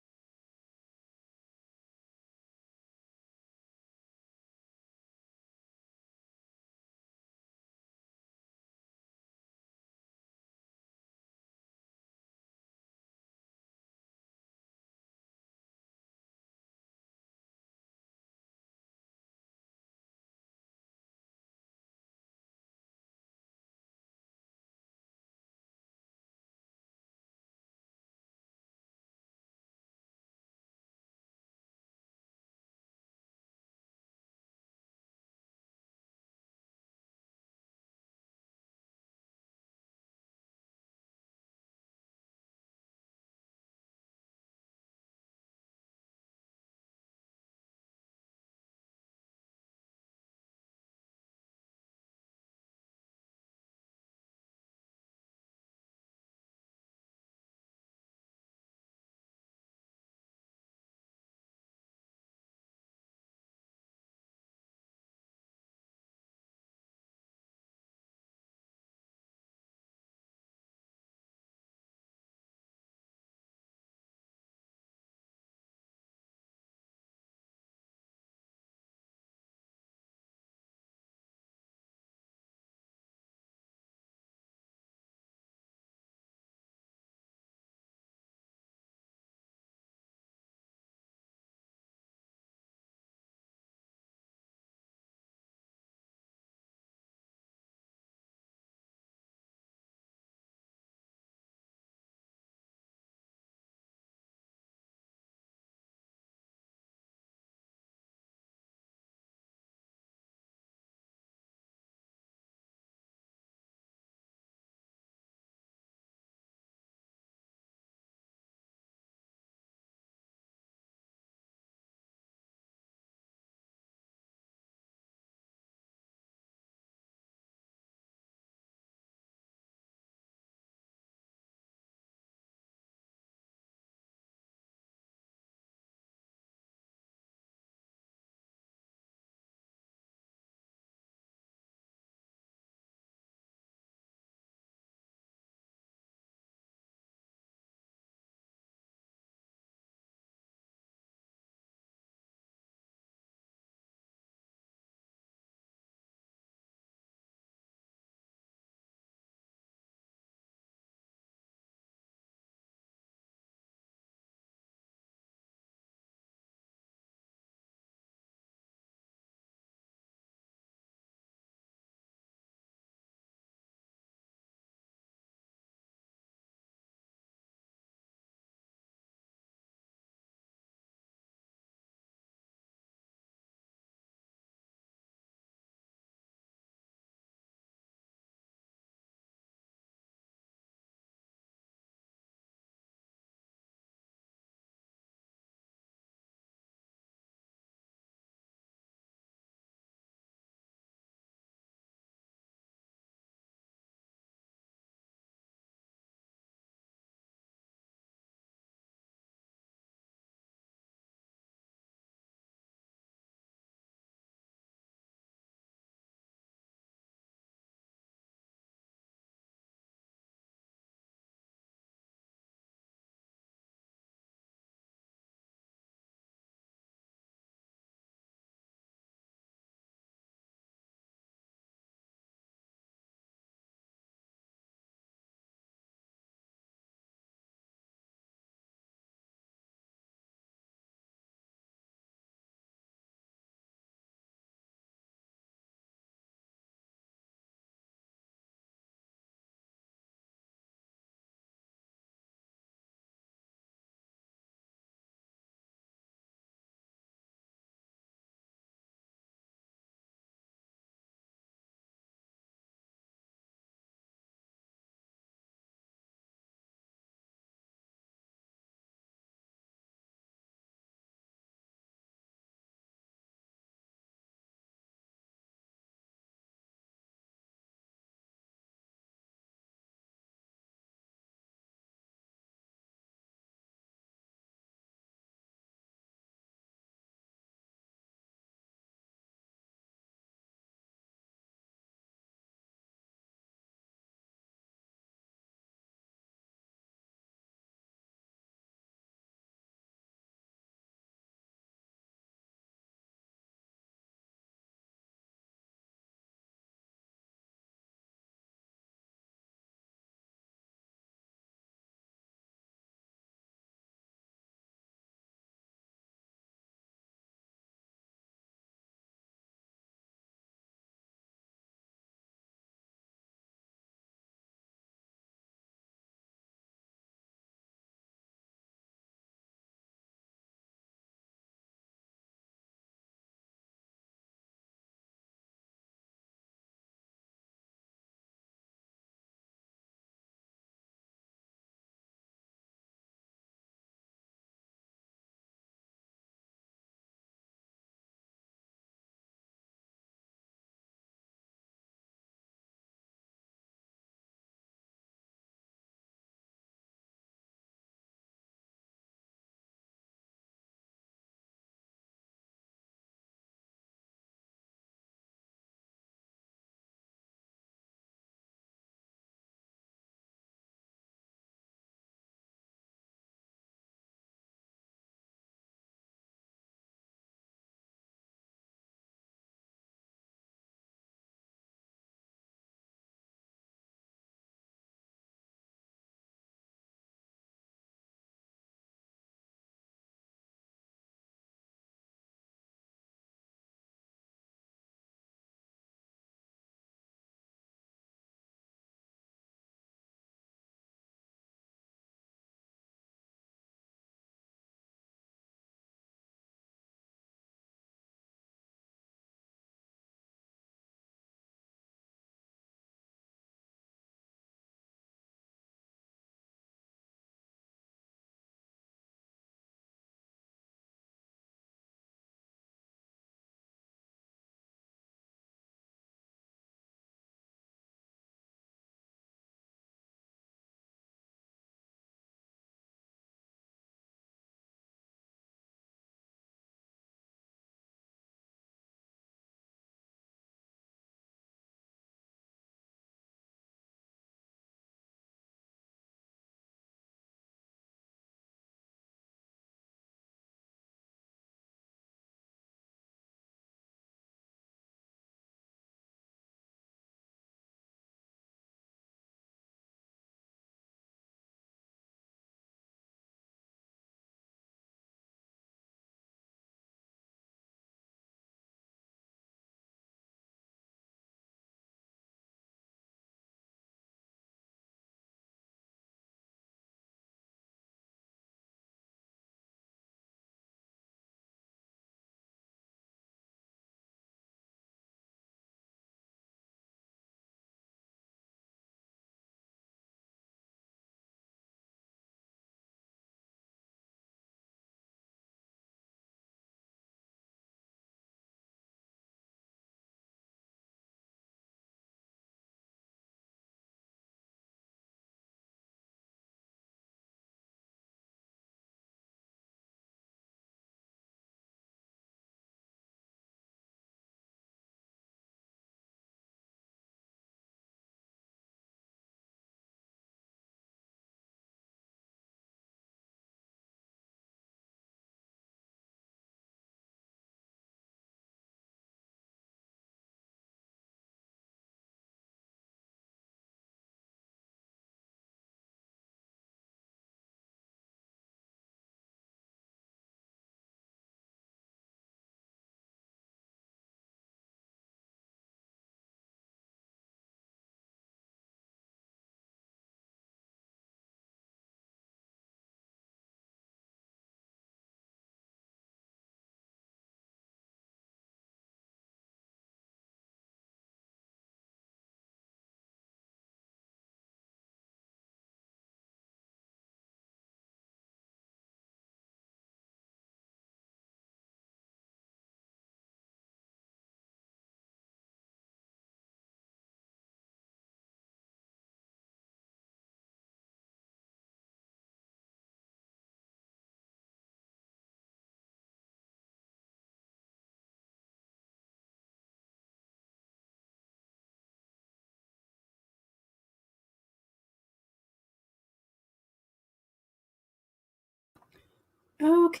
Okay.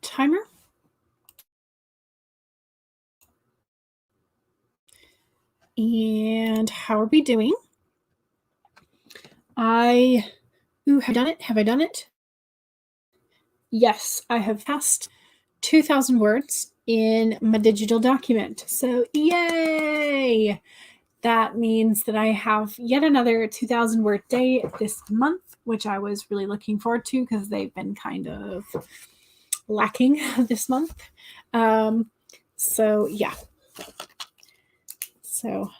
Timer. And how are we doing? Have I done it? Have I done it? Yes, I have passed 2,000 words in my digital document. So yay! That means that I have yet another 2,000 word day this month, which I was really looking forward to because they've been kind of lacking this month. So yeah. So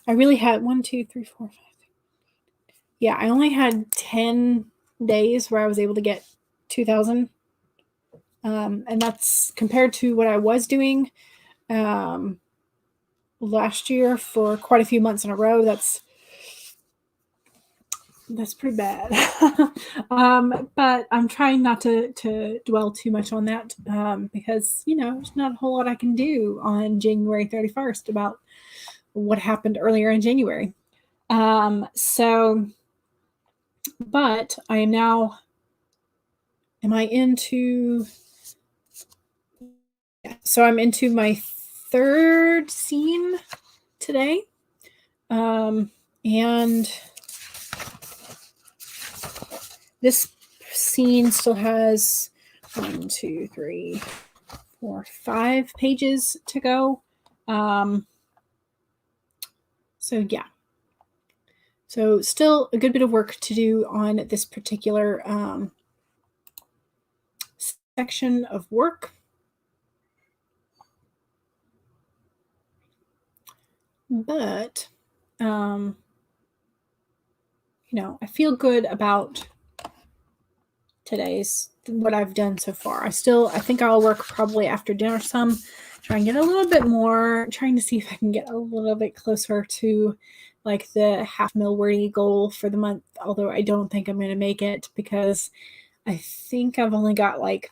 I really had 1, 2, 3, 4, 5. Yeah, I only had 10 days where I was able to get 2,000. And that's compared to what I was doing last year for quite a few months in a row. That's pretty bad. But I'm trying not to dwell too much on that because, there's not a whole lot I can do on January 31st about what happened earlier in January. But I am now, am I into, so I'm into my third scene today. And this scene still has 1, 2, 3, 4, 5 pages to go. So yeah. So still a good bit of work to do on this particular section of work. But, I feel good about what I've done so far. I think I'll work probably after dinner some, try and get a little bit more, trying to see if I can get a little bit closer to like the half-milwordy goal for the month, although I don't think I'm going to make it because I think I've only got like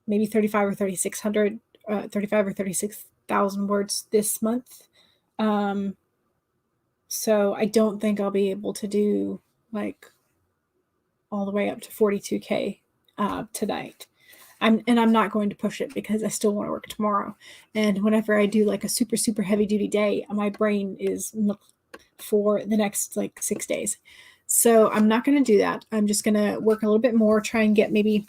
maybe 35 or 36,000 words this month. So I don't think I'll be able to do like all the way up to 42K tonight. I'm not going to push it because I still want to work tomorrow. And whenever I do like a super, super heavy duty day, my brain is for the next like 6 days. So I'm not going to do that. I'm just going to work a little bit more, try and get maybe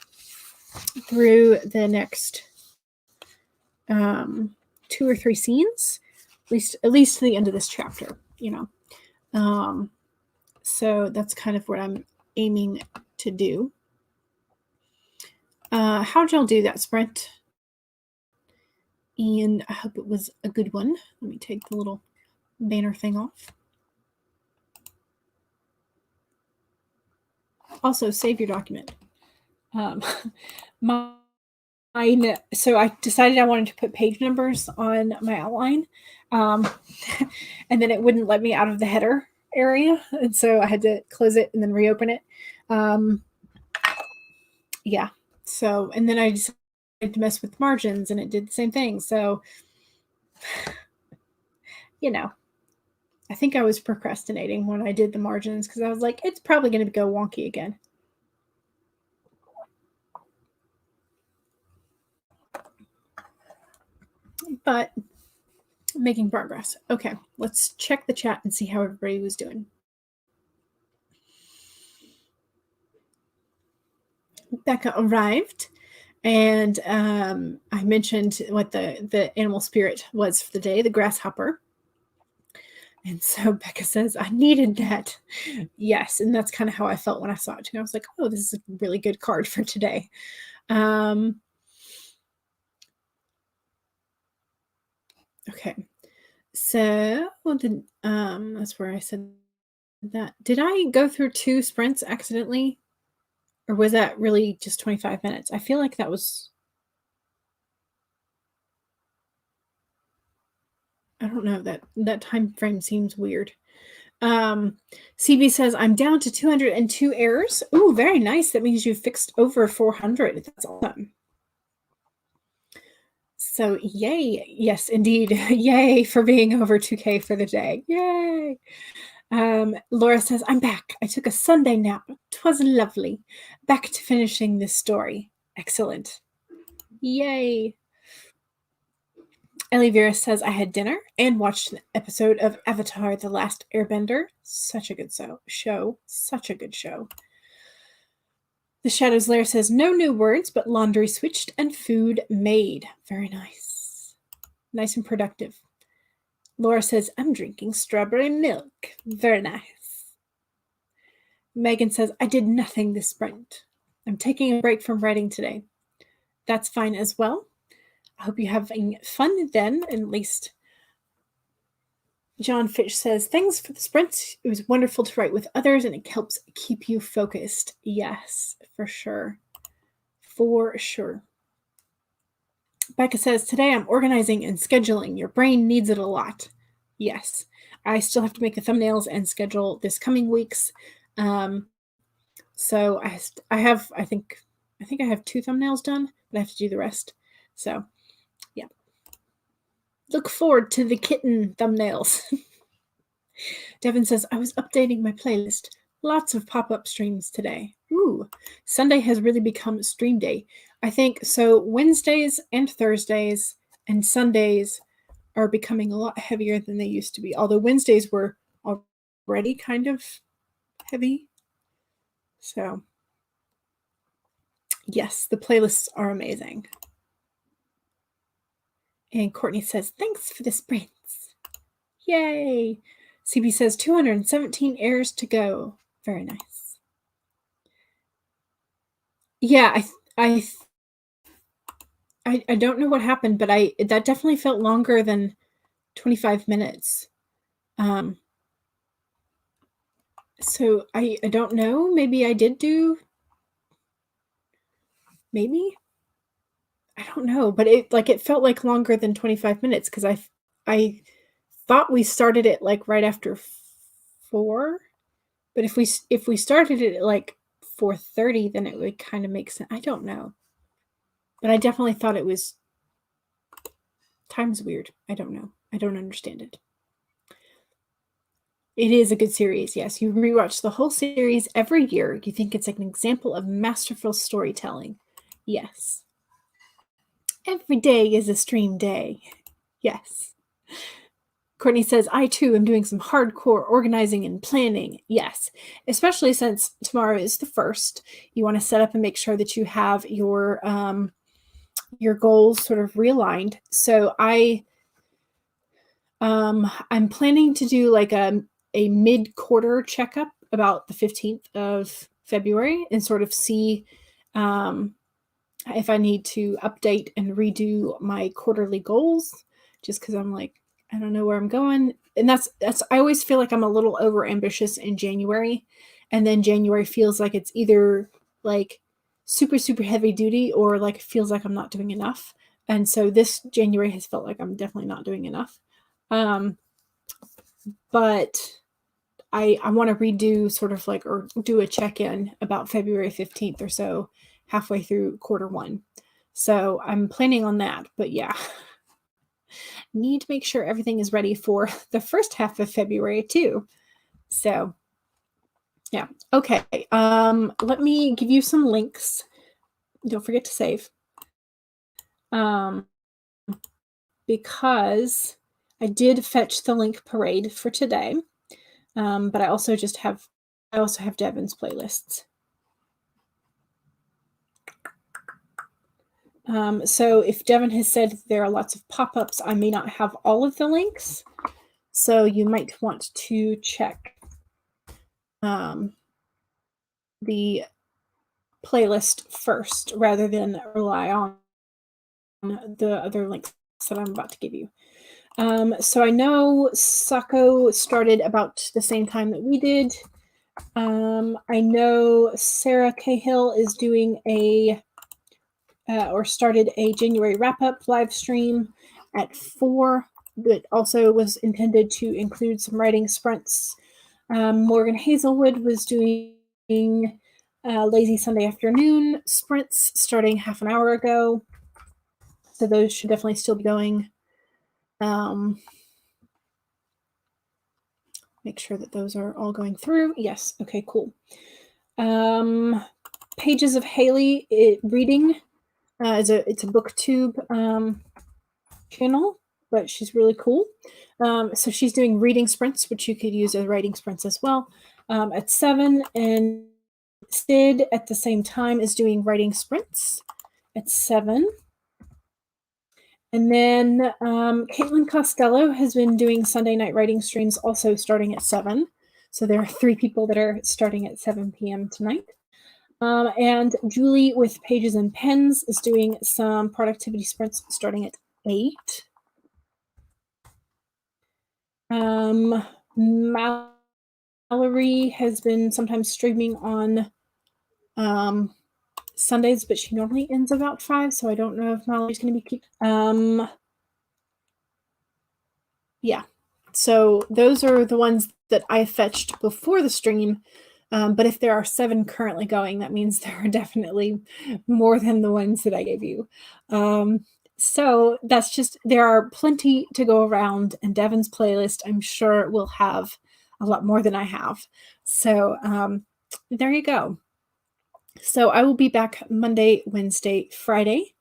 through the next 2 or 3 scenes, at least to the end of this chapter, So that's kind of what I'm aiming to do. How'd y'all do that sprint? And I hope it was a good one. Let me take the little banner thing off. Also, save your document. So I decided I wanted to put page numbers on my outline, and then it wouldn't let me out of the header area, and so I had to close it and then reopen it. Yeah. So, and then I decided to mess with margins, and it did the same thing. So, I think I was procrastinating when I did the margins because I was like, it's probably going to go wonky again. But making progress. Okay, let's check the chat and see how everybody was doing. Becca arrived, and I mentioned what the animal spirit was for the day, the grasshopper. And so Becca says, I needed that. Yes, and that's kind of how I felt when I saw it too. I was like, oh, this is a really good card for today. Okay, so that's where I said that. Did I go through 2 sprints accidentally? Or was that really just 25 minutes? I feel like that was, I don't know, that time frame seems weird. CB says, I'm down to 202 errors. Ooh, very nice. That means you fixed over 400. That's awesome. So yay. Yes, indeed. Yay for being over 2K for the day. Yay. Laura says, I'm back. I took a Sunday nap. 'Twas lovely. Back to finishing this story. Excellent. Yay. Ellie Vera says, I had dinner and watched an episode of Avatar The Last Airbender. Such a good show. Such a good show. The Shadows Lair says, no new words, but laundry switched and food made. Very nice. Nice and productive. Laura says, I'm drinking strawberry milk. Very nice. Megan says, I did nothing this sprint. I'm taking a break from writing today. That's fine as well. I hope you're having fun then, at least. John Fitch says, thanks for the sprint. It was wonderful to write with others, and it helps keep you focused. Yes, for sure. For sure. Becca says, today I'm organizing and scheduling. Your brain needs it a lot. Yes. I still have to make the thumbnails and schedule this coming week's. So I think I have 2 thumbnails done, but I have to do the rest. So, yeah. Look forward to the kitten thumbnails. Devin says, I was updating my playlist. Lots of pop-up streams today. Ooh, Sunday has really become stream day. I think so. Wednesdays and Thursdays and Sundays are becoming a lot heavier than they used to be. Although Wednesdays were already kind of heavy. So, yes, the playlists are amazing. And Courtney says, thanks for the sprints. Yay. CB says, 217 airs to go. Very nice. Yeah, I don't know what happened, but that definitely felt longer than 25 minutes. So I don't know. Maybe I did do. Maybe. I don't know, but it felt like longer than 25 minutes because I thought we started it like right after 4, but if we started it at like 4:30, then it would kind of make sense. I don't know, but I definitely thought it was. Time's weird. I don't know. I don't understand it. It is a good series. Yes, you rewatch the whole series every year. You think it's like an example of masterful storytelling. Yes. Every day is a stream day. Yes. Courtney says, I too am doing some hardcore organizing and planning. Yes, especially since tomorrow is the 1st. You want to set up and make sure that you have your goals sort of realigned. So I'm planning to do like a mid-quarter checkup about the 15th of February and sort of see if I need to update and redo my quarterly goals, just because I'm like, I don't know where I'm going. And that's I always feel like I'm a little over ambitious in January. And then January feels like it's either like super, super heavy duty or like it feels like I'm not doing enough. And so this January has felt like I'm definitely not doing enough. But I want to redo sort of like, or do a check-in about February 15th or so, halfway through quarter 1. So I'm planning on that, but yeah. Need to make sure everything is ready for the first half of February too. So yeah. Okay. Let me give you some links. Don't forget to save. Because I did fetch the link parade for today. But I also have Devin's playlists. So if Devin has said there are lots of pop-ups, I may not have all of the links. So you might want to check the playlist first rather than rely on the other links that I'm about to give you. So I know Sako started about the same time that we did. I know Sarah Cahill is doing or started a January wrap-up live stream at 4 that also was intended to include some writing sprints. Morgan Hazelwood was doing lazy Sunday afternoon sprints starting half an hour ago. So those should definitely still be going. Make sure that those are all going through. Yes. Okay, cool. Pages of Haley reading it's a booktube channel, but she's really cool. So she's doing reading sprints, which you could use as writing sprints as well, at 7. And Sid at the same time is doing writing sprints at 7. And then Caitlin Costello has been doing Sunday night writing streams also starting at 7. So there are 3 people that are starting at 7 p.m. tonight. And Julie with Pages and Pens is doing some productivity sprints starting at 8. Mallory has been sometimes streaming on Sundays, but she normally ends about 5, so I don't know if Mallory's going to be yeah. So those are the ones that I fetched before the stream. But if there are 7 currently going, that means there are definitely more than the ones that I gave you. So that's just, there are plenty to go around, and Devin's playlist, I'm sure, will have a lot more than I have. So there you go. So I will be back Monday, Wednesday, Friday.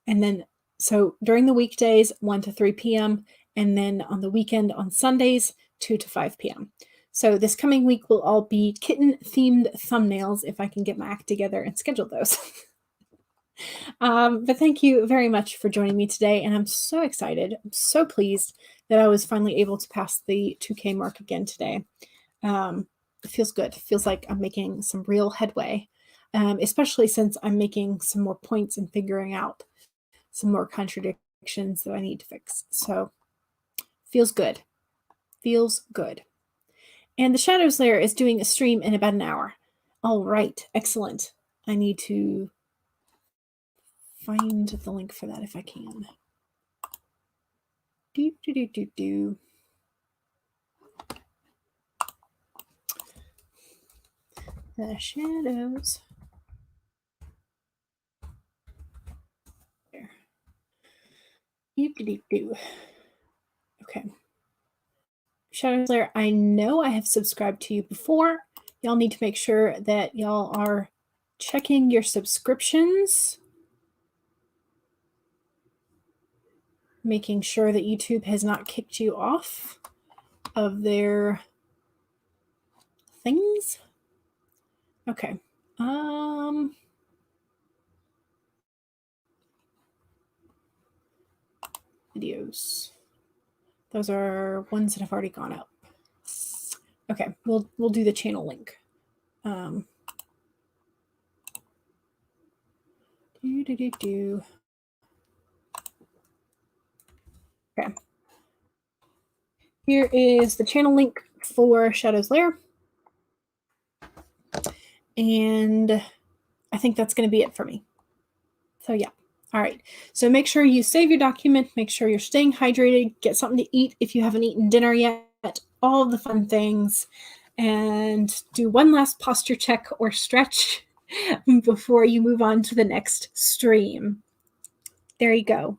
And then, so during the weekdays, 1 to 3 p.m. And then on the weekend on Sundays, 2 to 5 p.m. So this coming week will all be kitten-themed thumbnails if I can get my act together and schedule those. But thank you very much for joining me today, and I'm so excited. I'm so pleased that I was finally able to pass the 2K mark again today. It feels good. It feels like I'm making some real headway, especially since I'm making some more points and figuring out some more contradictions that I need to fix. So feels good. Feels good. And the Shadows Lair is doing a stream in about an hour. All right. Excellent. I need to find the link for that if I can. The Shadows. There. Okay. Shadows Lair, I know I have subscribed to you before. Y'all need to make sure that y'all are checking your subscriptions. Making sure that YouTube has not kicked you off of their things. Okay. Videos. Those are ones that have already gone up. Okay, we'll do the channel link. Okay. Here is the channel link for Shadows Lair. And I think that's going to be it for me. So yeah. All right. So make sure you save your document. Make sure you're staying hydrated. Get something to eat if you haven't eaten dinner yet. All of the fun things. And do one last posture check or stretch before you move on to the next stream. There you go.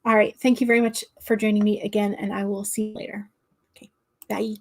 All right. Thank you very much for joining me again, and I will see you later. Okay. Bye.